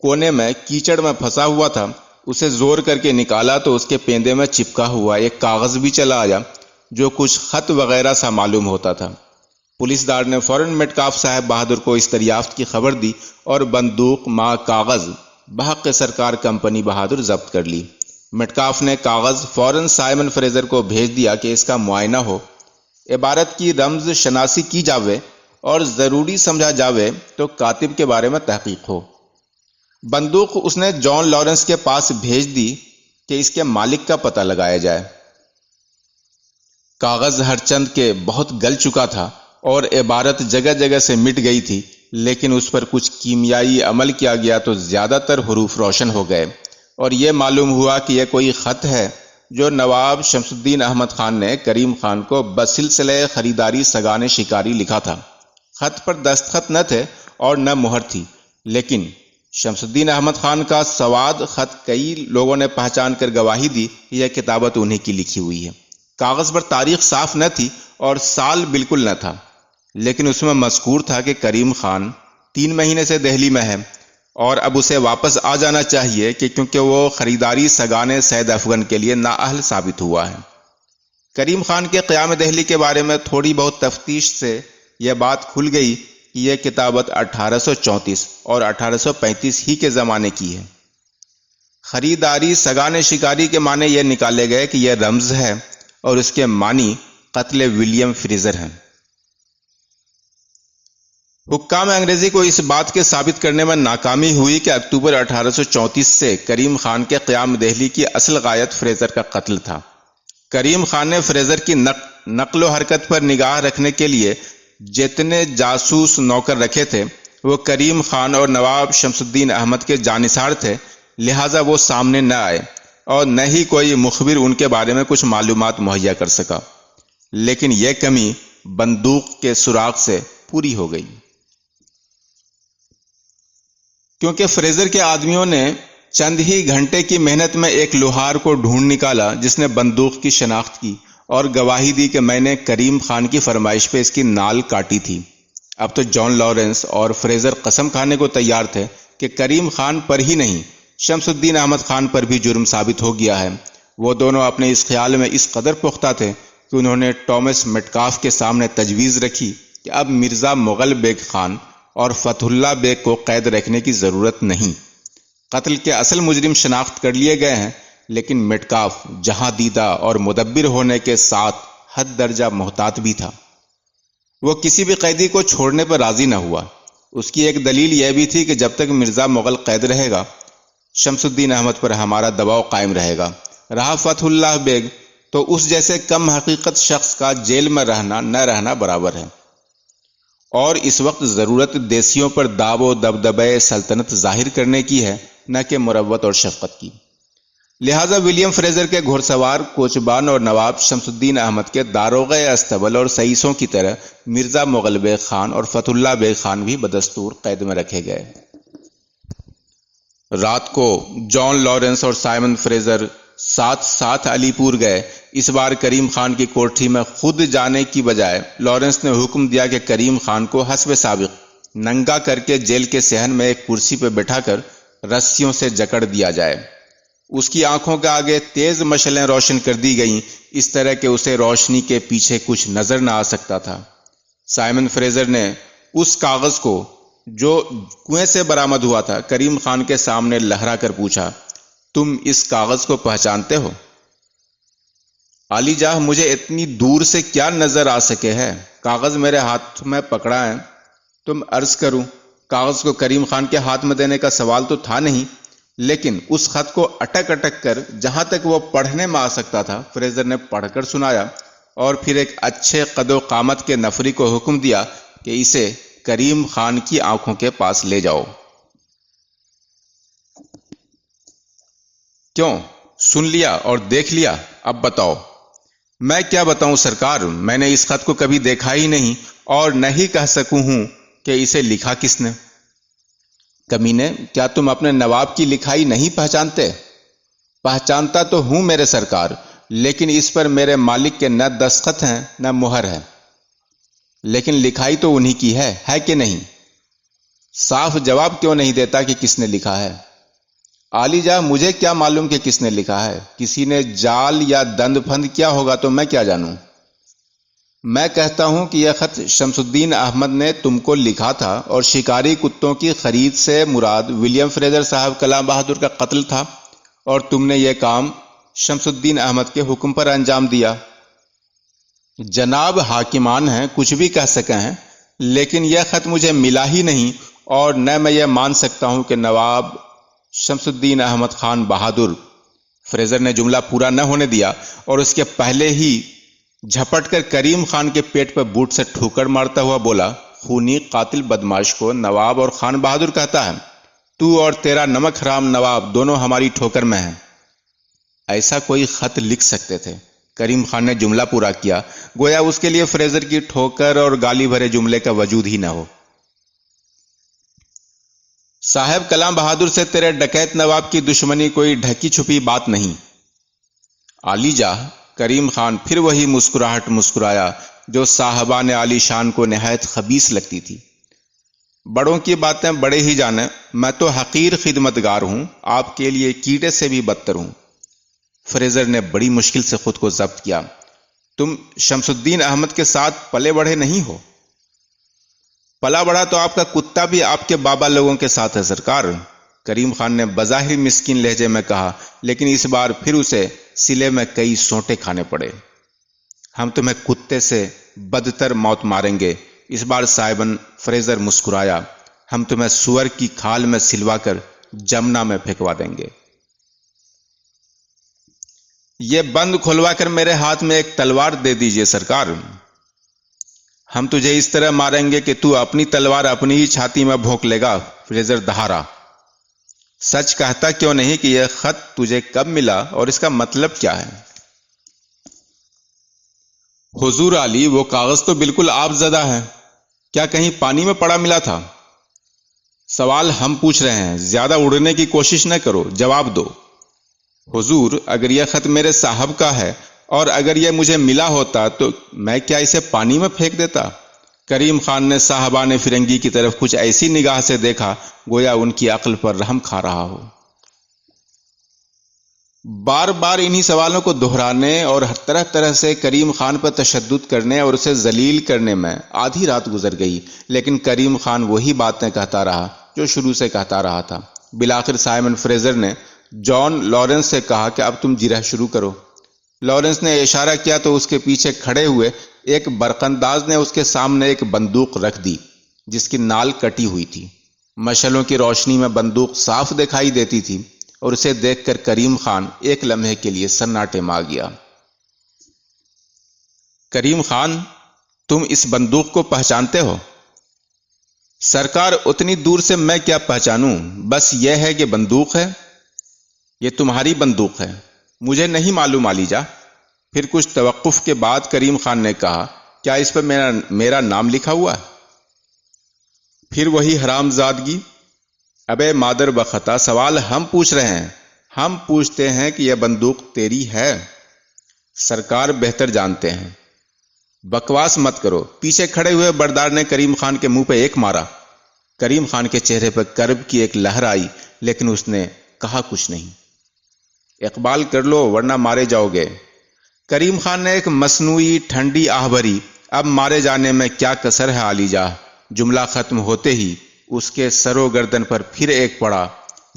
کونے میں کیچڑ میں پھنسا ہوا تھا، اسے زور کر کے نکالا تو اس کے پیندے میں چپکا ہوا ایک کاغذ بھی چلا آیا جو کچھ خط وغیرہ سا معلوم ہوتا تھا۔ پولیس دار نے فوراً میٹکاف صاحب بہادر کو اس دریافت کی خبر دی اور بندوق ما کاغذ بحق سرکار کمپنی بہادر ضبط کر لی۔ میٹکاف نے کاغذ فوراً سائمن فریزر کو بھیج دیا کہ اس کا معائنہ ہو، عبارت کی رمز شناسی کی جاوے اور ضروری سمجھا جاوے تو کاتب کے بارے میں تحقیق ہو۔ بندوق اس نے جان لارنس کے پاس بھیج دی کہ اس کے مالک کا پتہ لگایا جائے۔ کاغذ ہر چند کے بہت گل چکا تھا اور عبارت جگہ جگہ سے مٹ گئی تھی، لیکن اس پر کچھ کیمیائی عمل کیا گیا تو زیادہ تر حروف روشن ہو گئے اور یہ معلوم ہوا کہ یہ کوئی خط ہے جو نواب شمس الدین احمد خان نے کریم خان کو بسلسلہ خریداری سگان شکاری لکھا تھا۔ خط پر دستخط نہ تھے اور نہ مہر تھی، لیکن شمس الدین احمد خان کا سواد خط کئی لوگوں نے پہچان کر گواہی دی کہ یہ کتابت انہی کی لکھی ہوئی ہے۔ کاغذ پر تاریخ صاف نہ تھی اور سال بالکل نہ تھا، لیکن اس میں مذکور تھا کہ کریم خان 3 مہینے سے دہلی میں ہے اور اب اسے واپس آ جانا چاہیے کہ کیونکہ وہ خریداری سگانے سید افغن کے لیے نااہل ثابت ہوا ہے۔ کریم خان کے قیام دہلی کے بارے میں تھوڑی بہت تفتیش سے یہ بات کھل گئی کہ یہ کتابت 1834 اور 1835 ہی کے زمانے کی ہے۔ خریداری سگانے شکاری کے معنی یہ نکالے گئے کہ یہ رمز ہے اور اس کے معنی قتل ولیم فریزر ہیں۔ حکام انگریزی کو اس بات کے ثابت کرنے میں ناکامی ہوئی کہ اکتوبر 1834 سے کریم خان کے قیام دہلی کی اصل غایت فریزر کا قتل تھا۔ کریم خان نے فریزر کی نقل و حرکت پر نگاہ رکھنے کے لیے جتنے جاسوس نوکر رکھے تھے وہ کریم خان اور نواب شمس الدین احمد کے جانثار تھے، لہٰذا وہ سامنے نہ آئے اور نہ ہی کوئی مخبر ان کے بارے میں کچھ معلومات مہیا کر سکا، لیکن یہ کمی بندوق کے سراغ سے پوری ہو گئی، کیونکہ فریزر کے آدمیوں نے چند ہی گھنٹے کی محنت میں ایک لوہار کو ڈھونڈ نکالا جس نے بندوق کی شناخت کی اور گواہی دی کہ میں نے کریم خان کی فرمائش پہ اس کی نال کاٹی تھی۔ اب تو جان لارنس اور فریزر قسم کھانے کو تیار تھے کہ کریم خان پر ہی نہیں، شمس الدین احمد خان پر بھی جرم ثابت ہو گیا ہے۔ وہ دونوں اپنے اس خیال میں اس قدر پختہ تھے کہ انہوں نے ٹامس میٹکاف کے سامنے تجویز رکھی کہ اب مرزا مغل بیگ خان اور فتح اللہ بیگ کو قید رکھنے کی ضرورت نہیں۔ قتل کے اصل مجرم شناخت کر لیے گئے ہیں، لیکن میٹکاف جہاں دیدہ اور مدبر ہونے کے ساتھ حد درجہ محتاط بھی تھا۔ وہ کسی بھی قیدی کو چھوڑنے پر راضی نہ ہوا۔ اس کی ایک دلیل یہ بھی تھی کہ جب تک مرزا مغل قید رہے گا، شمس الدین احمد پر ہمارا دباؤ قائم رہے گا۔ رہا فتح اللہ بیگ، تو اس جیسے کم حقیقت شخص کا جیل میں رہنا نہ رہنا برابر ہے، اور اس وقت ضرورت دیسیوں پر داب و دبدبے سلطنت ظاہر کرنے کی ہے، نہ کہ مروت اور شفقت کی۔ لہٰذا ولیم فریزر کے گھوڑ سوار کوچبان اور نواب شمس الدین احمد کے داروغہ استبل اور سئیسوں کی طرح مرزا مغل بیگ خان اور فتح اللہ بیگ خان بھی بدستور قید میں رکھے گئے۔ رات کو جان لارنس اور سائمن فریزر ساتھ علی پور گئے۔ اس بار کریم خان کی کوٹھی میں خود جانے کی بجائے لارنس نے حکم دیا کہ کریم خان کو حسب سابق ننگا کر کے جیل کے صحن میں ایک کرسی پہ بٹھا کر رسیوں سے جکڑ دیا جائے۔ اس کی آنکھوں کے آگے تیز مشعلیں روشن کر دی گئیں، اس طرح کہ اسے روشنی کے پیچھے کچھ نظر نہ آ سکتا تھا۔ سائمن فریزر نے اس کاغذ کو جو کنویں سے برآمد ہوا تھا کریم خان کے سامنے لہرا کر پوچھا، تم اس کاغذ کو پہچانتے ہو؟ عالی جاہ، مجھے اتنی دور سے کیا نظر آ سکے ہے؟ کاغذ میرے ہاتھ میں پکڑا ہے۔ تم عرض کروں، کاغذ کو کریم خان کے ہاتھ میں دینے کا سوال تو تھا نہیں، لیکن اس خط کو اٹک اٹک کر جہاں تک وہ پڑھنے میں آ سکتا تھا فریزر نے پڑھ کر سنایا، اور پھر ایک اچھے قد و قامت کے نفری کو حکم دیا کہ اسے کریم خان کی آنکھوں کے پاس لے جاؤ۔ کیوں؟ سن لیا اور دیکھ لیا، اب بتاؤ۔ میں کیا بتاؤں سرکار، میں نے اس خط کو کبھی دیکھا ہی نہیں اور نہیں کہہ سکوں ہوں کہ اسے لکھا کس نے۔ کمینے، کیا تم اپنے نواب کی لکھائی نہیں پہچانتے؟ پہچانتا تو ہوں میرے سرکار، لیکن اس پر میرے مالک کے نہ دستخط ہیں نہ مہر ہے۔ لیکن لکھائی تو انہی کی ہے کہ نہیں؟ صاف جواب کیوں نہیں دیتا کہ کس نے لکھا ہے؟ عالی جاہ، مجھے کیا معلوم کہ کس نے لکھا ہے؟ کسی نے جال یا دند پھند کیا ہوگا تو میں کیا جانوں؟ میں کہتا ہوں کہ یہ خط شمس الدین احمد نے تم کو لکھا تھا، اور شکاری کتوں کی خرید سے مراد ولیم فریزر صاحب کلام بہادر کا قتل تھا، اور تم نے یہ کام شمس الدین احمد کے حکم پر انجام دیا۔ جناب حاکمان ہیں، کچھ بھی کہہ سکے ہیں، لیکن یہ خط مجھے ملا ہی نہیں، اور نہ میں یہ مان سکتا ہوں کہ نواب شمس الدین احمد خان بہادر۔ فریزر نے جملہ پورا نہ ہونے دیا اور اس کے پہلے ہی جھپٹ کر کریم خان کے پیٹ پر بوٹ سے ٹھوکر مارتا ہوا بولا، خونی قاتل بدماش کو نواب اور خان بہادر کہتا ہے؟ تو اور تیرا نمک حرام نواب دونوں ہماری ٹھوکر میں ہیں۔ ایسا کوئی خط لکھ سکتے تھے؟ کریم خان نے جملہ پورا کیا، گویا اس کے لیے فریزر کی ٹھوکر اور گالی بھرے جملے کا وجود ہی نہ ہو۔ صاحب کلام بہادر سے تیرے ڈکیت نواب کی دشمنی کوئی ڈھکی چھپی بات نہیں۔ عالی جاہ، کریم خان پھر وہی مسکراہٹ مسکرایا جو صاحبان عالی شان کو نہایت خبیث لگتی تھی۔ بڑوں کی باتیں بڑے ہی جانیں، میں تو حقیر خدمتگار ہوں، آپ کے لیے کیڑے سے بھی بدتر ہوں۔ فریزر نے بڑی مشکل سے خود کو ضبط کیا۔ تم شمس الدین احمد کے ساتھ پلے بڑھے نہیں ہو؟ پلا بڑھا تو آپ کا کتا بھی آپ کے بابا لوگوں کے ساتھ ہے سرکار، کریم خان نے بظاہر مسکین لہجے میں کہا، لیکن اس بار پھر اسے سلے میں کئی سونٹے کھانے پڑے۔ ہم تمہیں کتے سے بدتر موت ماریں گے، اس بار سائبن فریزر مسکرایا، ہم تمہیں سور کی کھال میں سلوا کر جمنا میں پھینکوا دیں گے۔ یہ بند کھلوا کر میرے ہاتھ میں ایک تلوار دے دیجئے سرکار، ہم تجھے اس طرح ماریں گے کہ تو اپنی تلوار اپنی ہی چھاتی میں بھونک لے گا۔ فریزر دہارا، سچ کہتا کیوں نہیں کہ یہ خط تجھے کب ملا اور اس کا مطلب کیا ہے؟ حضور علی، وہ کاغذ تو بالکل آپ زدہ ہے، کیا کہیں پانی میں پڑا ملا تھا؟ سوال ہم پوچھ رہے ہیں، زیادہ اڑنے کی کوشش نہ کرو، جواب دو۔ حضور، اگر یہ خط میرے صاحب کا ہے اور اگر یہ مجھے ملا ہوتا تو میں کیا اسے پانی میں پھینک دیتا؟ کریم خان نے صاحبان فرنگی کی طرف کچھ ایسی نگاہ سے دیکھا گویا ان کی عقل پر رحم کھا رہا ہو۔ بار بار انہی سوالوں کو دہرانے اور طرح طرح سے کریم خان پر تشدد کرنے اور اسے ذلیل کرنے میں آدھی رات گزر گئی، لیکن کریم خان وہی باتیں کہتا رہا جو شروع سے کہتا رہا تھا۔ بالآخر سائمن فریزر نے جان لارنس سے کہا کہ اب تم جرح شروع کرو۔ لارنس نے اشارہ کیا تو اس کے پیچھے کھڑے ہوئے ایک برقنداز نے اس کے سامنے ایک بندوق رکھ دی جس کی نال کٹی ہوئی تھی۔ مشعلوں کی روشنی میں بندوق صاف دکھائی دیتی تھی اور اسے دیکھ کر کریم خان ایک لمحے کے لیے سناٹے میں آ گیا۔ کریم خان، تم اس بندوق کو پہچانتے ہو؟ سرکار، اتنی دور سے میں کیا پہچانوں، بس یہ ہے کہ بندوق ہے۔ یہ تمہاری بندوق ہے؟ مجھے نہیں معلوم عالی جاہ۔ پھر کچھ توقف کے بعد کریم خان نے کہا، کیا اس پر میرا نام لکھا ہوا ہے؟ پھر وہی حرام زادگی، ابے مادر بخطا، سوال ہم پوچھ رہے ہیں، ہم پوچھتے ہیں کہ یہ بندوق تیری ہے؟ سرکار بہتر جانتے ہیں۔ بکواس مت کرو، پیچھے کھڑے ہوئے بردار نے کریم خان کے منہ پہ ایک مارا۔ کریم خان کے چہرے پر کرب کی ایک لہر آئی، لیکن اس نے کہا کچھ نہیں۔ اقبال کر لو ورنہ مارے جاؤ گے۔ کریم خان نے ایک مصنوعی ٹھنڈی آہ بھری، اب مارے جانے میں کیا کسر ہے عالی جاہ۔ جملہ ختم ہوتے ہی اس کے سر و گردن پر پھر ایک پڑا۔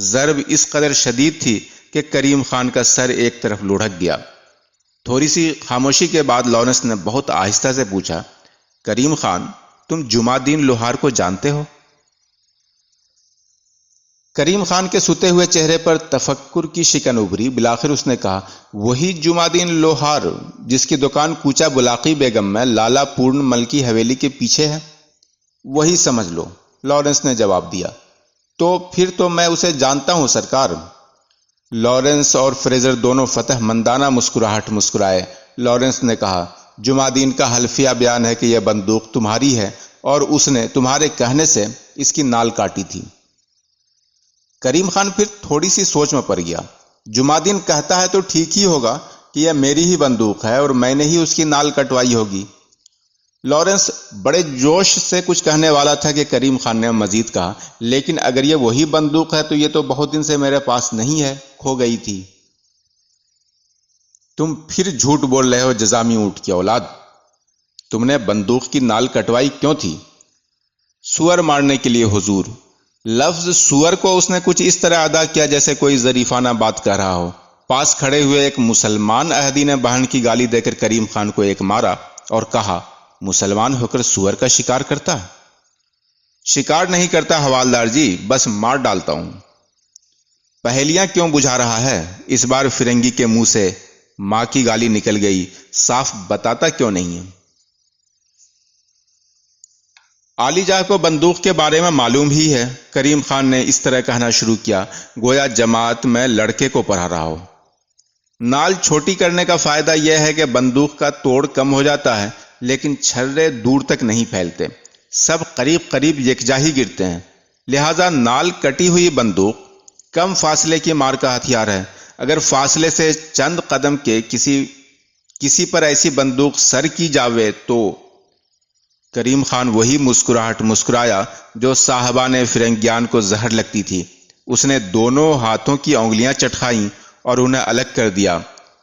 ضرب اس قدر شدید تھی کہ کریم خان کا سر ایک طرف لڑھک گیا۔ تھوڑی سی خاموشی کے بعد لارنس نے بہت آہستہ سے پوچھا، کریم خان، تم جمعہ الدین لوہار کو جانتے ہو؟ کریم خان کے سوتے ہوئے چہرے پر تفکر کی شکن ابھری۔ بالآخر اس نے کہا، وہی جمعہ الدین لوہار جس کی دکان کوچہ بلاقی بیگم میں لالا پورن مل کی حویلی کے پیچھے ہے؟ وہی سمجھ لو، لارنس نے جواب دیا۔ تو پھر تو میں اسے جانتا ہوں سرکار۔ لارنس اور فریزر دونوں فتح مندانہ مسکراہٹ مسکرائے۔ لارنس نے کہا، جمعہ الدین کا حلفیہ بیان ہے کہ یہ بندوق تمہاری ہے اور اس نے تمہارے کہنے سے اس کی نال کاٹی تھی۔ کریم خان پھر تھوڑی سی سوچ میں پڑ گیا۔ جمعہ الدین کہتا ہے تو ٹھیک ہی ہوگا کہ یہ میری ہی بندوق ہے اور میں نے ہی اس کی نال کٹوائی ہوگی۔ لارنس بڑے جوش سے کچھ کہنے والا تھا کہ کریم خان نے مزید کہا، لیکن اگر یہ وہی بندوق ہے تو یہ تو بہت دن سے میرے پاس نہیں ہے، کھو گئی تھی۔ تم پھر جھوٹ بول رہے ہو جزامی اونٹ کی اولاد۔ تم نے بندوق کی نال کٹوائی کیوں تھی؟ سور مارنے کے لیے حضور۔ لفظ سور کو اس نے کچھ اس طرح ادا کیا جیسے کوئی ظریفانہ بات کہہ رہا ہو۔ پاس کھڑے ہوئے ایک مسلمان احدی نے بہن کی گالی دے کر کریم خان کو ایک مارا اور کہا، مسلمان ہو کر سور کا شکار کرتا؟ شکار نہیں کرتا حوالدار جی، بس مار ڈالتا ہوں۔ پہیلیاں کیوں بجھا رہا ہے؟ اس بار فرنگی کے منہ سے ماں کی گالی نکل گئی، صاف بتاتا کیوں نہیں ہے؟ عالی جاہ کو بندوق کے بارے میں معلوم ہی ہے، کریم خان نے اس طرح کہنا شروع کیا گویا جماعت میں لڑکے کو پڑھا رہا ہو۔ نال چھوٹی کرنے کا فائدہ یہ ہے کہ بندوق کا توڑ کم ہو جاتا ہے، لیکن چھرے دور تک نہیں پھیلتے، سب قریب قریب یکجا ہی گرتے ہیں۔ لہذا نال کٹی ہوئی بندوق کم فاصلے کی مار کا ہتھیار ہے۔ اگر فاصلے سے چند قدم کے کسی پر ایسی بندوق سر کی جاوے تو کریم خان وہی مسکراہٹ مسکرایا جو صاحبان فرنگیان کو زہر لگتی تھی۔ اس نے دونوں ہاتھوں کی انگلیاں چٹکھائیں اور انہیں الگ کر دیا۔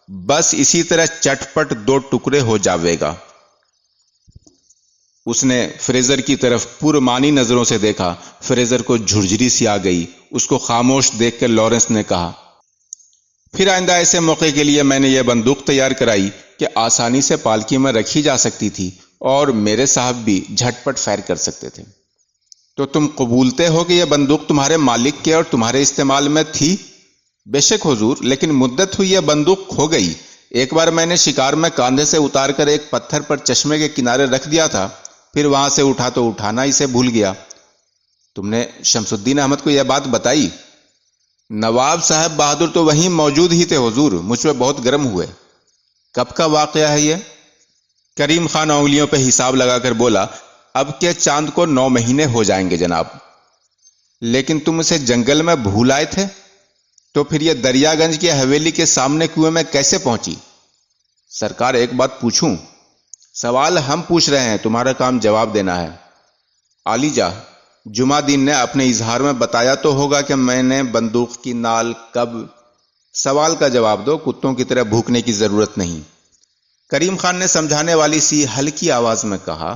بس اسی طرح چٹ پٹ دو ٹکڑے ہو جاوے گا۔ اس نے فریزر کی طرف پرمانی نظروں سے دیکھا۔ فریزر کو جھرجھری سی آ گئی۔ اس کو خاموش دیکھ کر لارنس نے کہا، پھر آئندہ ایسے موقع کے لیے میں نے یہ بندوق تیار کرائی کہ آسانی سے پالکی میں رکھی جا سکتی تھی اور میرے صاحب بھی جھٹ پٹ فائر کر سکتے تھے۔ تو تم قبولتے ہو کہ یہ بندوق تمہارے مالک کے اور تمہارے استعمال میں تھی؟ بے شک حضور، لیکن مدت ہوئی یہ بندوق کھو گئی۔ ایک بار میں نے شکار میں کاندھے سے اتار کر ایک پتھر پر چشمے کے کنارے رکھ دیا تھا، پھر وہاں سے اٹھا تو اٹھانا اسے بھول گیا۔ تم نے شمس الدین احمد کو یہ بات بتائی؟ نواب صاحب بہادر تو وہیں موجود ہی تھے حضور، مجھ پہ بہت گرم ہوئے۔ کب کا واقعہ ہے یہ؟ کریم خان انگلیوں پہ حساب لگا کر بولا، اب کے چاند کو 9 مہینے ہو جائیں گے جناب۔ لیکن تم اسے جنگل میں بھول آئے تھے، تو پھر یہ دریا گنج کی حویلی کے سامنے کنویں میں کیسے پہنچی؟ سرکار ایک بات پوچھوں؟ سوال ہم پوچھ رہے ہیں، تمہارا کام جواب دینا ہے۔ عالی جاہ، جمعہ الدین نے اپنے اظہار میں بتایا تو ہوگا کہ میں نے بندوق کی نال کب؟ سوال کا جواب دو، کتوں کی طرح بھوکنے کی ضرورت نہیں۔ کریم خان نے سمجھانے والی سی ہلکی آواز میں کہا،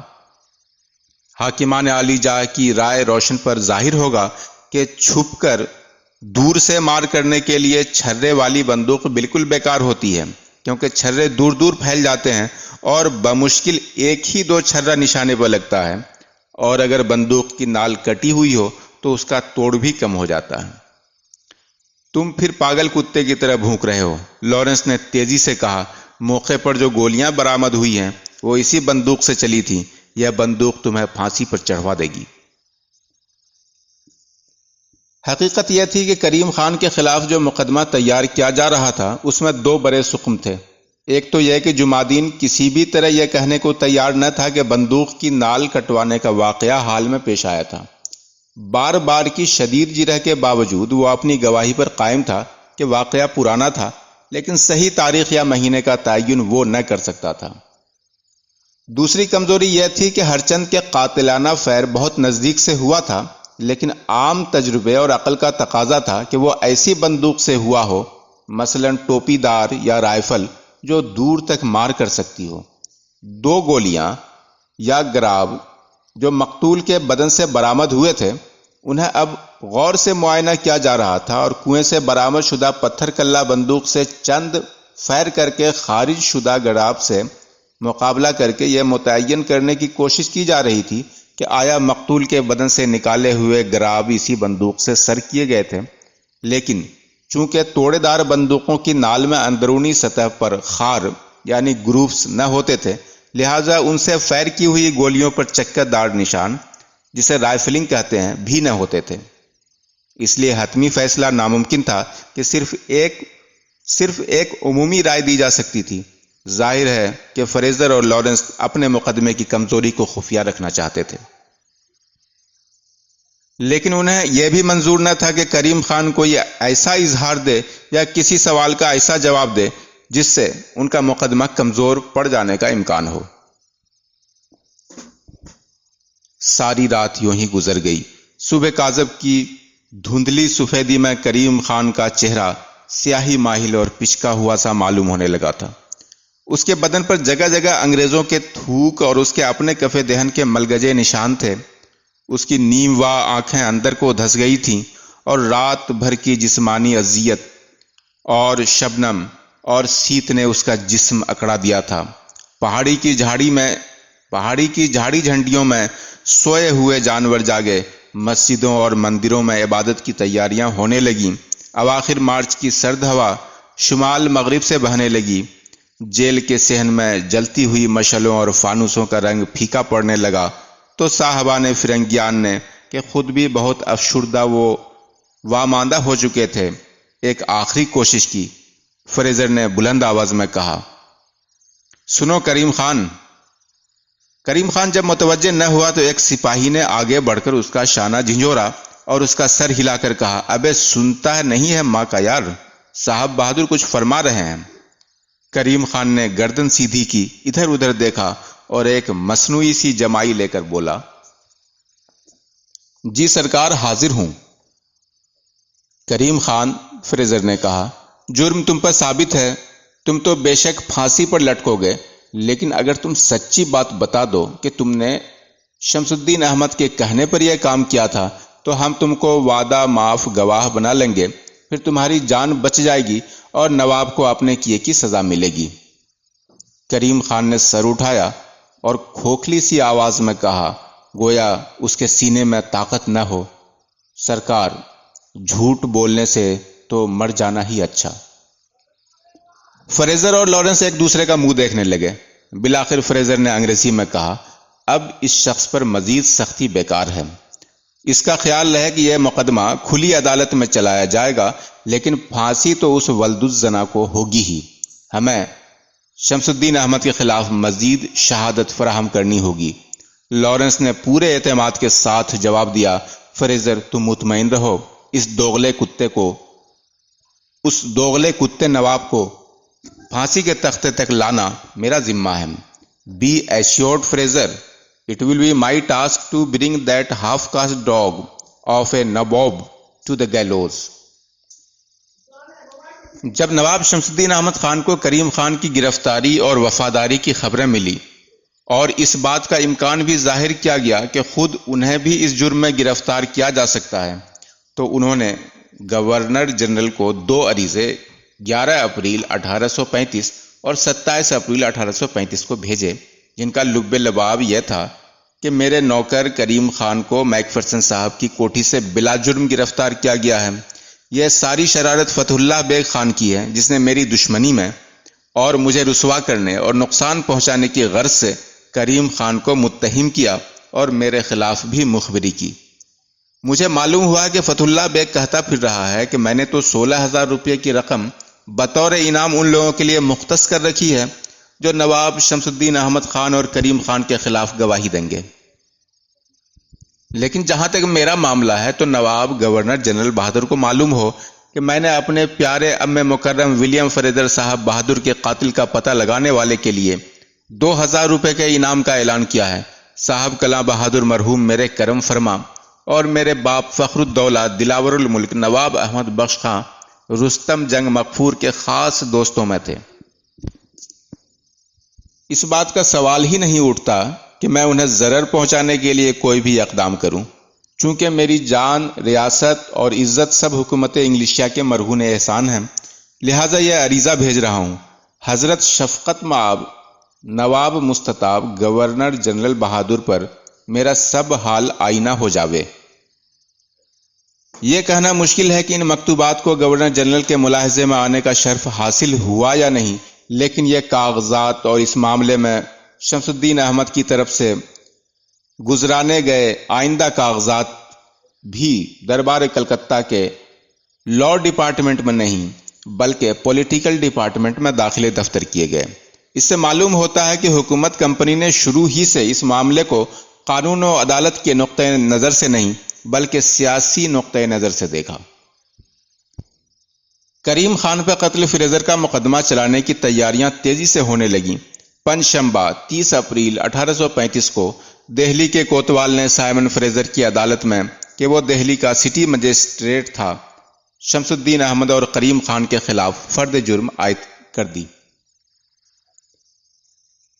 حاکمان عالی جاہ کی رائے روشن پر ظاہر ہوگا کہ چھپ کر دور سے مار کرنے کے لیے چھرے والی بندوق بالکل بیکار ہوتی ہے، کیونکہ چھرے دور دور پھیل جاتے ہیں اور بمشکل ایک ہی 2 چھرا نشانے پر لگتا ہے، اور اگر بندوق کی نال کٹی ہوئی ہو تو اس کا توڑ بھی کم ہو جاتا ہے۔ تم پھر پاگل کتے کی طرح بھونک رہے ہو، لارنس نے تیزی سے کہا۔ موقع پر جو گولیاں برآمد ہوئی ہیں وہ اسی بندوق سے چلی تھی۔ یہ بندوق تمہیں پھانسی پر چڑھوا دے گی۔ حقیقت یہ تھی کہ کریم خان کے خلاف جو مقدمہ تیار کیا جا رہا تھا اس میں 2 بڑے سقم تھے۔ ایک تو یہ کہ جمعہ الدین کسی بھی طرح یہ کہنے کو تیار نہ تھا کہ بندوق کی نال کٹوانے کا واقعہ حال میں پیش آیا تھا۔ بار بار کی شدید جرح کے باوجود وہ اپنی گواہی پر قائم تھا کہ واقعہ پرانا تھا، لیکن صحیح تاریخ یا مہینے کا تعین وہ نہ کر سکتا تھا۔ دوسری کمزوری یہ تھی کہ ہرچند کے قاتلانہ فیر بہت نزدیک سے ہوا تھا، لیکن عام تجربے اور عقل کا تقاضا تھا کہ وہ ایسی بندوق سے ہوا ہو، مثلا ٹوپی دار یا رائفل جو دور تک مار کر سکتی ہو. 2 گولیاں یا گراب جو مقتول کے بدن سے برآمد ہوئے تھے انہیں اب غور سے معائنہ کیا جا رہا تھا اور کنویں سے برآمد شدہ پتھر کلہ بندوق سے چند فائر کر کے خارج شدہ گراب سے مقابلہ کر کے یہ متعین کرنے کی کوشش کی جا رہی تھی کہ آیا مقتول کے بدن سے نکالے ہوئے گراب اسی بندوق سے سر کیے گئے تھے. لیکن چونکہ توڑے دار بندوقوں کی نال میں اندرونی سطح پر خار یعنی گرووز نہ ہوتے تھے، لہٰذا ان سے فائر کی ہوئی گولیوں پر چکر دار نشان جسے رائفلنگ کہتے ہیں بھی نہ ہوتے تھے. اس لیے حتمی فیصلہ ناممکن تھا کہ صرف ایک عمومی رائے دی جا سکتی تھی. ظاہر ہے کہ فریزر اور لارنس اپنے مقدمے کی کمزوری کو خفیہ رکھنا چاہتے تھے، لیکن انہیں یہ بھی منظور نہ تھا کہ کریم خان کو یہ ایسا اظہار دے یا کسی سوال کا ایسا جواب دے جس سے ان کا مقدمہ کمزور پڑ جانے کا امکان ہو. ساری رات یوں ہی گزر گئی. صبح کاذب کی دھندلی سفیدی میں کریم خان کا چہرہ سیاہی ماہل اور پچکا ہوا سا معلوم ہونے لگا تھا. اس کے بدن پر جگہ جگہ انگریزوں کے تھوک اور اس کے اپنے کف دہن کے ملگجے نشان تھے. اس کی نیم وا آنکھیں اندر کو دھس گئی تھیں اور رات بھر کی جسمانی اذیت اور شبنم اور سیت نے اس کا جسم اکڑا دیا تھا. پہاڑی کی جھاڑی جھنڈیوں میں سوئے ہوئے جانور جاگے. مسجدوں اور مندروں میں عبادت کی تیاریاں ہونے لگیں. اواخر مارچ کی سرد ہوا شمال مغرب سے بہنے لگی. جیل کے صحن میں جلتی ہوئی مشعلوں اور فانوسوں کا رنگ پھیکا پڑنے لگا تو صاحبان فرنگیان نے کہ خود بھی بہت افشردہ و واماندہ ہو چکے تھے ایک آخری کوشش کی. فریزر نے بلند آواز میں کہا، سنو کریم خان. کریم خان جب متوجہ نہ ہوا تو ایک سپاہی نے آگے بڑھ کر اس کا شانہ جھنجھوڑا اور اس کا سر ہلا کر کہا، ابے سنتا ہے نہیں ہے ماں کا یار، صاحب بہادر کچھ فرما رہے ہیں. کریم خان نے گردن سیدھی کی، ادھر ادھر دیکھا اور ایک مصنوعی سی جمائی لے کر بولا، جی سرکار حاضر ہوں. کریم خان، فریزر نے کہا، جرم تم پر ثابت ہے، تم تو بے شک پھانسی پر لٹکو گے، لیکن اگر تم سچی بات بتا دو کہ تم نے شمس الدین احمد کے کہنے پر یہ کام کیا تھا تو ہم تم کو وعدہ معاف گواہ بنا لیں گے، پھر تمہاری جان بچ جائے گی اور نواب کو اپنے کیے کی سزا ملے گی. کریم خان نے سر اٹھایا اور کھوکھلی سی آواز میں کہا، گویا اس کے سینے میں طاقت نہ ہو، سرکار جھوٹ بولنے سے تو مر جانا ہی اچھا. فریزر اور لارنس ایک دوسرے کا منہ دیکھنے لگے. بالآخر فریزر نے انگریزی میں کہا، اب اس شخص پر مزید سختی بیکار ہے. اس کا خیال رہے کہ یہ مقدمہ کھلی عدالت میں چلایا جائے گا، لیکن پھانسی تو اس ولد الزنا کو ہوگی ہی. ہمیں شمس الدین احمد کے خلاف مزید شہادت فراہم کرنی ہوگی. لارنس نے پورے اعتماد کے ساتھ جواب دیا، فریزر تم مطمئن رہو، اس دوغلے کتے نواب کو پھانسی کے تختے تک لانا میرا ذمہ ہے. Be assured Fraser, it will be my task to bring that half-caste dog of a nabob to the gallows. جب نواب شمس الدین احمد خان کو کریم خان کی گرفتاری اور وفاداری کی خبریں ملی اور اس بات کا امکان بھی ظاہر کیا گیا کہ خود انہیں بھی اس جرم میں گرفتار کیا جا سکتا ہے، تو انہوں نے گورنر جنرل کو 2 عریضے 11 اپریل 1835 اور 27 اپریل 1835 کو بھیجے، جن کا لب لباب یہ تھا کہ میرے نوکر کریم خان کو میک-فیرسن صاحب کی کوٹھی سے بلا جرم گرفتار کیا گیا ہے. یہ ساری شرارت فتح اللہ بیگ خان کی ہے، جس نے میری دشمنی میں اور مجھے رسوا کرنے اور نقصان پہنچانے کی غرض سے کریم خان کو متہم کیا اور میرے خلاف بھی مخبری کی. مجھے معلوم ہوا کہ فتح اللہ بیگ کہتا پھر رہا ہے کہ میں نے تو 16,000 روپے کی رقم بطور انعام ان لوگوں کے لیے مختص کر رکھی ہے جو نواب شمس الدین احمد خان اور کریم خان کے خلاف گواہی دیں گے. لیکن جہاں تک میرا معاملہ ہے تو نواب گورنر جنرل بہادر کو معلوم ہو کہ میں نے اپنے پیارے ام مکرم ولیم فریزر صاحب بہادر کے قاتل کا پتہ لگانے والے کے لیے 2,000 روپے کے انعام کا اعلان کیا ہے. صاحب کلاں بہادر مرحوم میرے کرم فرما اور میرے باپ فخر الدولہ دلاور الملک نواب احمد بخش خان رستم جنگ مغفور کے خاص دوستوں میں تھے۔ اس بات کا سوال ہی نہیں اٹھتا کہ میں انہیں ضرر پہنچانے کے لیے کوئی بھی اقدام کروں، چونکہ میری جان، ریاست اور عزت سب حکومت انگلیشیا کے مرہون احسان ہیں، لہٰذا یہ عریضہ بھیج رہا ہوں۔ حضرت شفقت مآب نواب مستطاب گورنر جنرل بہادر پر میرا سب حال آئینہ ہو جاوے۔ یہ کہنا مشکل ہے کہ ان مکتوبات کو گورنر جنرل کے ملاحظے میں آنے کا شرف حاصل ہوا یا نہیں، لیکن یہ کاغذات اور اس معاملے میں شمس الدین احمد کی طرف سے گزرانے گئے آئندہ کاغذات بھی دربار کلکتہ کے لاء ڈپارٹمنٹ میں نہیں بلکہ پولیٹیکل ڈپارٹمنٹ میں داخلے دفتر کیے گئے۔ اس سے معلوم ہوتا ہے کہ حکومت کمپنی نے شروع ہی سے اس معاملے کو قانون و عدالت کے نقطۂ نظر سے نہیں بلکہ سیاسی نقطۂ نظر سے دیکھا۔ کریم خان پر قتل فریزر کا مقدمہ چلانے کی تیاریاں تیزی سے ہونے لگیں۔ پنجشنبہ 30 اپریل 1835 کو دہلی کے کوتوال نے سائمن فریزر کی عدالت میں کہ وہ دہلی کا سٹی مجسٹریٹ تھا، شمس الدین احمد اور کریم خان کے خلاف فرد جرم عائد کر دی۔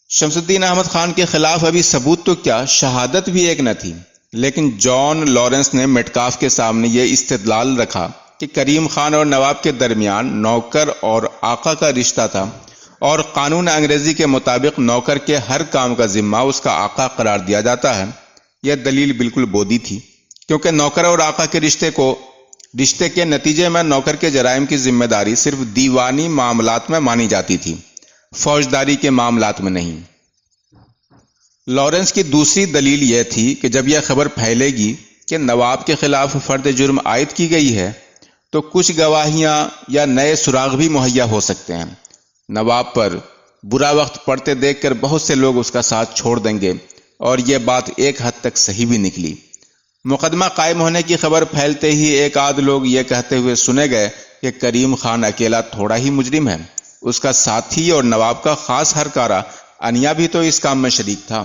شمس الدین احمد خان کے خلاف ابھی ثبوت تو کیا، شہادت بھی ایک نہ تھی، لیکن جان لارنس نے میٹکاف کے سامنے یہ استدلال رکھا کہ کریم خان اور نواب کے درمیان نوکر اور آقا کا رشتہ تھا اور قانون انگریزی کے مطابق نوکر کے ہر کام کا ذمہ اس کا آقا قرار دیا جاتا ہے۔ یہ دلیل بالکل بودی تھی، کیونکہ نوکر اور آقا کے رشتے کے نتیجے میں نوکر کے جرائم کی ذمہ داری صرف دیوانی معاملات میں مانی جاتی تھی، فوجداری کے معاملات میں نہیں۔ لارنس کی دوسری دلیل یہ تھی کہ جب یہ خبر پھیلے گی کہ نواب کے خلاف فرد جرم عائد کی گئی ہے تو کچھ گواہیاں یا نئے سراغ بھی مہیا ہو سکتے ہیں۔ نواب پر برا وقت پڑتے دیکھ کر بہت سے لوگ اس کا ساتھ چھوڑ دیں گے، اور یہ بات ایک حد تک صحیح بھی نکلی۔ مقدمہ قائم ہونے کی خبر پھیلتے ہی ایک آدھ لوگ یہ کہتے ہوئے سنے گئے کہ کریم خان اکیلا تھوڑا ہی مجرم ہے، اس کا ساتھی اور نواب کا خاص ہرکارہ انیا بھی تو اس کام میں شریک تھا۔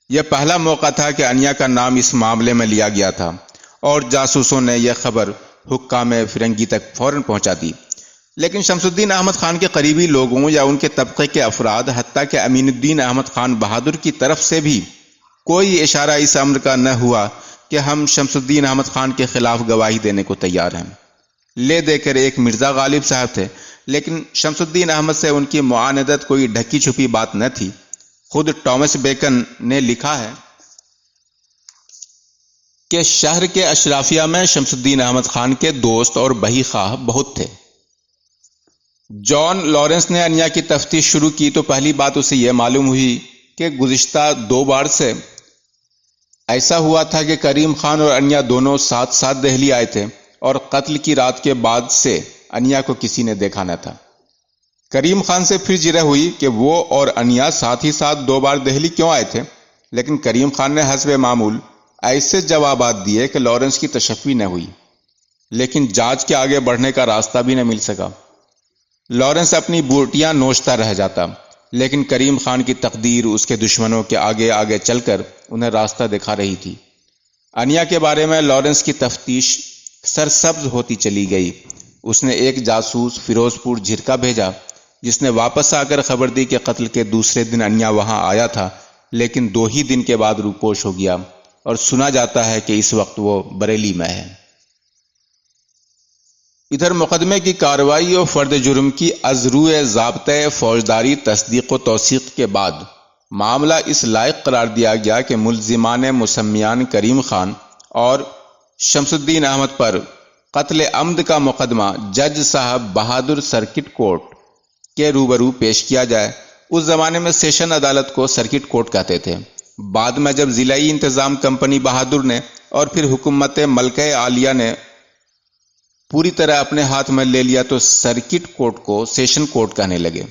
یہ پہلا موقع تھا کہ انیا کا نام اس معاملے میں لیا گیا تھا، اور جاسوسوں نے یہ خبر حکام فرنگی تک فوراً پہنچا دی، لیکن شمس الدین احمد خان کے قریبی لوگوں یا ان کے طبقے کے افراد، حتیٰ کہ امین الدین احمد خان بہادر کی طرف سے بھی کوئی اشارہ اس امر کا نہ ہوا کہ ہم شمس الدین احمد خان کے خلاف گواہی دینے کو تیار ہیں۔ لے دے کر ایک مرزا غالب صاحب تھے، لیکن شمس الدین احمد سے ان کی معاندت کوئی ڈھکی چھپی بات نہ تھی۔ خود ٹامس بیکن نے لکھا ہے کہ شہر کے اشرافیہ میں شمس الدین احمد خان کے دوست اور بہی خواہ بہت تھے۔ جان لارنس نے انیا کی تفتیش شروع کی تو پہلی بات اسے یہ معلوم ہوئی کہ گزشتہ 2 بار سے ایسا ہوا تھا کہ کریم خان اور انیا دونوں ساتھ ساتھ دہلی آئے تھے، اور قتل کی رات کے بعد سے انیا کو کسی نے دیکھا نہ تھا۔ کریم خان سے پھر جرح ہوئی کہ وہ اور انیا ساتھ ہی ساتھ 2 بار دہلی کیوں آئے تھے، لیکن کریم خان نے حسب معمول ایسے جوابات دیے کہ لارنس کی تشفی نہ ہوئی، لیکن جانچ کے آگے بڑھنے کا راستہ بھی نہ مل سکا۔ لارنس اپنی بوٹیاں نوچتا رہ جاتا، لیکن کریم خان کی تقدیر اس کے دشمنوں کے آگے آگے چل کر انہیں راستہ دکھا رہی تھی۔ انیا کے بارے میں لارنس کی تفتیش سرسبز ہوتی چلی گئی۔ اس نے ایک جاسوس فیروز پور جھرکا بھیجا، جس نے واپس آ کر خبر دی کہ قتل کے دوسرے دن انیا وہاں آیا تھا، لیکن 2 ہی دن کے بعد روپوش ہو گیا، اور سنا جاتا ہے کہ اس وقت وہ بریلی میں ہے۔ ادھر مقدمے کی کارروائی اور فرد جرم کی از روئے ضابطۂ فوجداری تصدیق و توثیق کے بعد معاملہ اس لائق قرار دیا گیا کہ ملزمان مسمیان کریم خان اور شمس الدین احمد پر قتل عمد کا مقدمہ جج صاحب بہادر سرکٹ کورٹ کے روبرو پیش کیا جائے۔ اس زمانے میں سیشن عدالت کو سرکٹ کورٹ کہتے تھے۔ بعد میں جب ضلعی انتظام کمپنی بہادر نے اور پھر حکومت ملکہ عالیہ نے پوری طرح اپنے ہاتھ میں لے لیا تو سرکٹ کورٹ کو سیشن کورٹ کہنے لگے،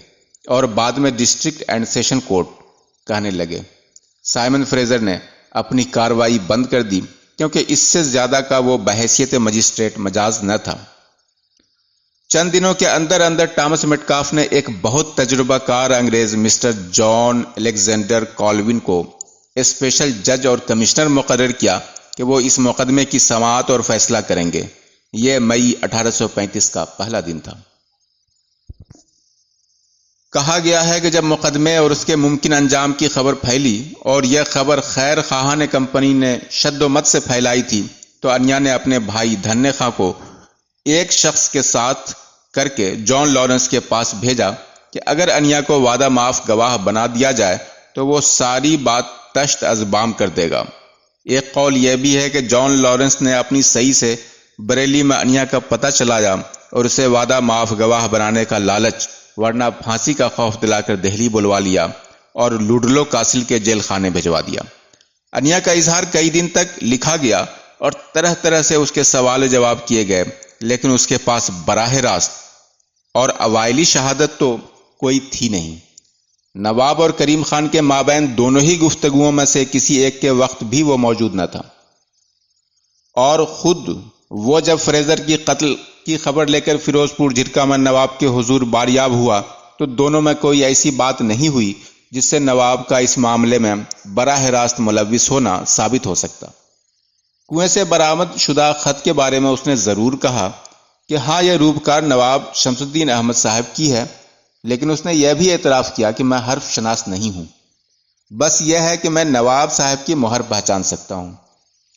اور بعد میں ڈسٹرکٹ اینڈ سیشن کورٹ کہنے لگے۔ سائمن فریزر نے اپنی کارروائی بند کر دی، کیونکہ اس سے زیادہ کا وہ بحیثیت مجسٹریٹ مجاز نہ تھا۔ چند دنوں کے اندر اندر ٹامس میٹکاف نے ایک بہت تجربہ کار انگریز مسٹر جان الیگزینڈر کالوین کو اسپیشل جج اور کمشنر مقرر کیا کہ وہ اس مقدمے کی سماعت اور فیصلہ کریں گے۔ یہ مئی 1835 کا پہلا دن تھا۔ کہا گیا ہے کہ جب مقدمے اور اس کے ممکن انجام کی خبر پھیلی اور یہ خبر خیر خواہان کمپنی نے شد و مت سے پھیلائی تھی تو انیا نے اپنے بھائی دھنے خاں کو ایک شخص کے ساتھ کر کے جان لارنس کے پاس بھیجا کہ اگر انیا کو وعدہ معاف گواہ بنا دیا جائے تو وہ ساری بات تشت از بام کر دے گا۔ ایک قول یہ بھی ہے کہ جان لارنس نے اپنی صحیح سے بریلی میں انیا کا پتہ چلایا اور اسے وعدہ معاف گواہ بنانے کا لالچ ورنہ پھانسی کا خوف دلا کر دہلی بلوا لیا اور لوڈلو کاسل کے جیل خانے بھجوا دیا۔ انیا کا اظہار کئی دن تک لکھا گیا اور طرح طرح سے اس کے سوال جواب کیے گئے، لیکن اس کے پاس براہ راست اور اوائلی شہادت تو کوئی تھی نہیں۔ نواب اور کریم خان کے مابین دونوں ہی گفتگوؤں میں سے کسی ایک کے وقت بھی وہ موجود نہ تھا، اور خود وہ جب فریزر کی قتل کی خبر لے کر فیروز پور جھرکا میں نواب کے حضور باریاب ہوا تو دونوں میں کوئی ایسی بات نہیں ہوئی جس سے نواب کا اس معاملے میں براہ راست ملوث ہونا ثابت ہو سکتا۔ کنویں سے برآمد شدہ خط کے بارے میں اس نے ضرور کہا کہ ہاں یہ روپکار نواب شمس الدین احمد صاحب کی ہے، لیکن اس نے یہ بھی اعتراف کیا کہ میں حرف شناس نہیں ہوں، بس یہ ہے کہ میں نواب صاحب کی مہر پہچان سکتا ہوں،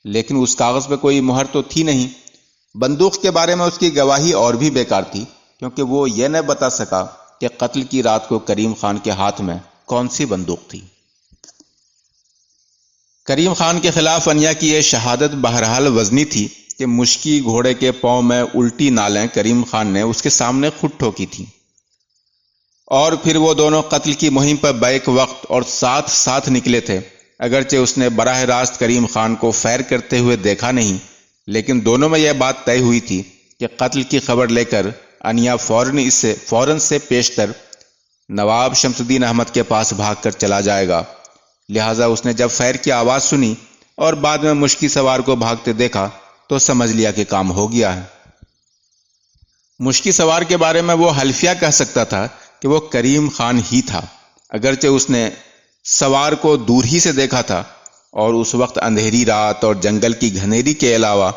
لیکن اس کاغذ پہ کوئی مہر تو تھی نہیں۔ بندوق کے بارے میں اس کی گواہی اور بھی بیکار تھی، کیونکہ وہ یہ نہ بتا سکا کہ قتل کی رات کو کریم خان کے ہاتھ میں کون سی بندوق تھی۔ کریم خان کے خلاف انیا کی یہ شہادت بہرحال وزنی تھی کہ مشکی گھوڑے کے پاؤں میں الٹی نالیں کریم خان نے اس کے سامنے خود ٹھوکی تھی، اور پھر وہ دونوں قتل کی مہم پر بیک وقت اور ساتھ ساتھ نکلے تھے۔ اگرچہ اس نے براہ راست کریم خان کو فیر کرتے ہوئے دیکھا نہیں، لیکن دونوں میں یہ بات طے ہوئی تھی کہ قتل کی خبر لے کر انیا فوراً سے پیشتر نواب شمس الدین احمد کے پاس بھاگ کر چلا جائے گا، لہٰذا اس نے جب فیر کی آواز سنی اور بعد میں مشکی سوار کو بھاگتے دیکھا تو سمجھ لیا کہ کام ہو گیا ہے۔ مشکی سوار کے بارے میں وہ حلفیہ کہہ سکتا تھا کہ وہ کریم خان ہی تھا، اگرچہ اس نے سوار کو دور ہی سے دیکھا تھا، اور اس وقت اندھیری رات اور جنگل کی گھنیری کے علاوہ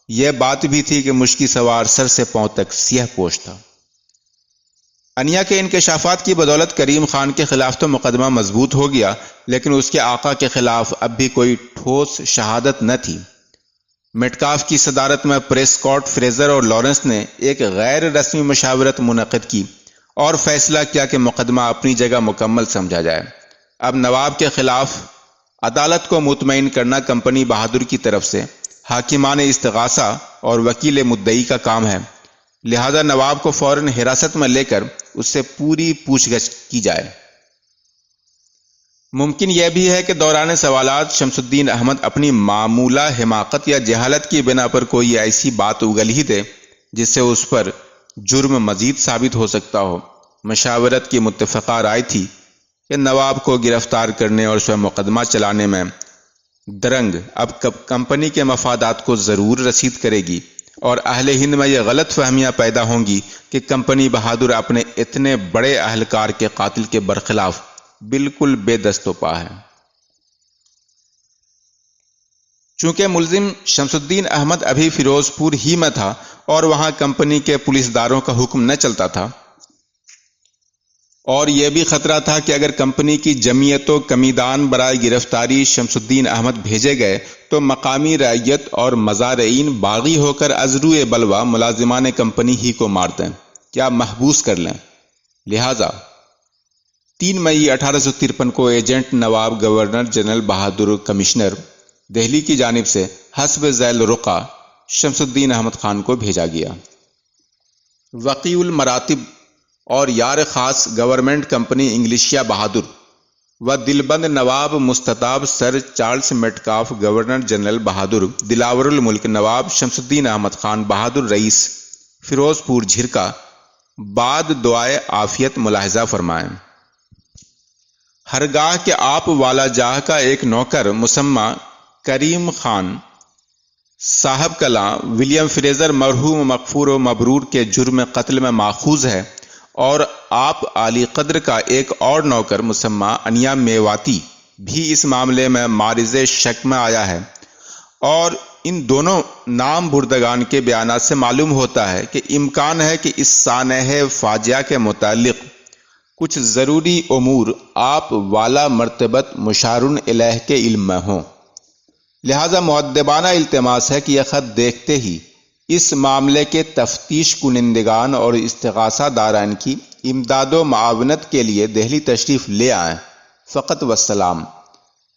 یہ بات بھی تھی کہ مشکی سوار سر سے پاؤں تک سیاہ پوش تھا۔ انیا کے انکشافات کی بدولت کریم خان کے خلاف تو مقدمہ مضبوط ہو گیا، لیکن اس کے آقا کے خلاف اب بھی کوئی ٹھوس شہادت نہ تھی۔ میٹکاف کی صدارت میں پریسکاٹ، فریزر اور لارنس نے ایک غیر رسمی مشاورت منعقد کی اور فیصلہ کیا کہ مقدمہ اپنی جگہ مکمل سمجھا جائے۔ اب نواب کے خلاف عدالت کو مطمئن کرنا کمپنی بہادر کی طرف سے حاکمان استغاثہ اور وکیل مدعی کا کام ہے، لہذا نواب کو فوراً حراست میں لے کر اس سے پوری پوچھ گچھ کی جائے۔ ممکن یہ بھی ہے کہ دوران سوالات شمس الدین احمد اپنی معمولہ حماقت یا جہالت کی بنا پر کوئی ایسی بات اگل ہی دے جس سے اس پر جرم مزید ثابت ہو سکتا ہو۔ مشاورت کی متفقہ رائے تھی کہ نواب کو گرفتار کرنے اور اس پر مقدمہ چلانے میں درنگ اب کمپنی کے مفادات کو ضرور رسید کرے گی، اور اہل ہند میں یہ غلط فہمیاں پیدا ہوں گی کہ کمپنی بہادر اپنے اتنے بڑے اہلکار کے قاتل کے برخلاف بالکل بے دست و پا ہے۔ چونکہ ملزم شمس الدین احمد ابھی فیروز پور ہی میں تھا اور وہاں کمپنی کے پولیس داروں کا حکم نہ چلتا تھا، اور یہ بھی خطرہ تھا کہ اگر کمپنی کی جمعیت و کمیدان برائے گرفتاری شمس الدین احمد بھیجے گئے تو مقامی رعیت اور مزارعین باغی ہو کر از روئے بلوا ملازمان کمپنی ہی کو مار دیں، کیا محبوس کر لیں۔ لہذا 3 مئی 1853 کو ایجنٹ نواب گورنر جنرل بہادر کمشنر دہلی کی جانب سے حسب ذیل رقع شمس الدین احمد خان کو بھیجا گیا۔ وقیع المراتب اور یار خاص گورنمنٹ کمپنی انگلیشیا بہادر و دلبند نواب مستطاب سر چارلس میٹکاف گورنر جنرل بہادر دلاور الملک نواب شمس الدین احمد خان بہادر رئیس فیروز پور جھرکا بعد دعائے عافیت ملاحظہ فرمائیں۔ ہرگاہ کے آپ والا جاہ کا ایک نوکر مسمى کریم خان صاحب کلاں ولیم فریزر مرحوم مغفور و مبرور کے جرم قتل میں ماخوذ ہے، اور آپ عالی قدر کا ایک اور نوکر مسمى انیا میواتی بھی اس معاملے میں معرض شک میں آیا ہے، اور ان دونوں نام بردگان کے بیانات سے معلوم ہوتا ہے کہ امکان ہے کہ اس سانحہ فاجعہ کے متعلق کچھ ضروری امور آپ والا مرتبت مشارن الیہ کے علم میں ہوں، لہذا مؤدبانہ التماس ہے کہ یہ خط دیکھتے ہی اس معاملے کے تفتیش کنندگان اور استغاثہ داران کی امداد و معاونت کے لیے دہلی تشریف لے آئیں۔ فقط والسلام،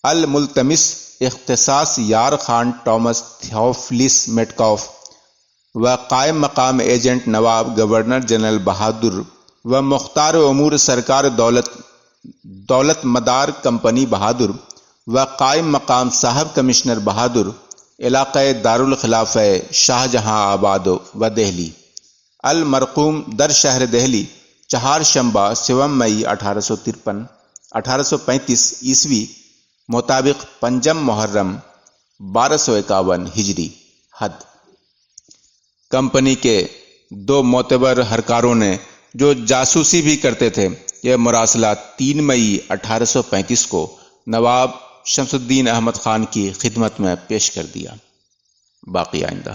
الملتمس اختصاص یار خان ٹامس تھیوفلس میٹکاف و قائم مقام ایجنٹ نواب گورنر جنرل بہادر و مختار امور سرکار دولت مدار کمپنی بہادر و قائم مقام صاحب کمشنر بہادر علاقہ دارالخلافہ شاہ جہاں آباد و دہلی، المرقوم در شہر دہلی، چہارشنبہ 7 مئی 1835 عیسوی مطابق 5 محرم 1251 ہجری۔ حد کمپنی کے 2 معتبر ہرکاروں نے جو جاسوسی بھی کرتے تھے، یہ مراسلہ 3 مئی 1835 کو نواب شمس الدین احمد خان کی خدمت میں پیش کر دیا۔ باقی آئندہ۔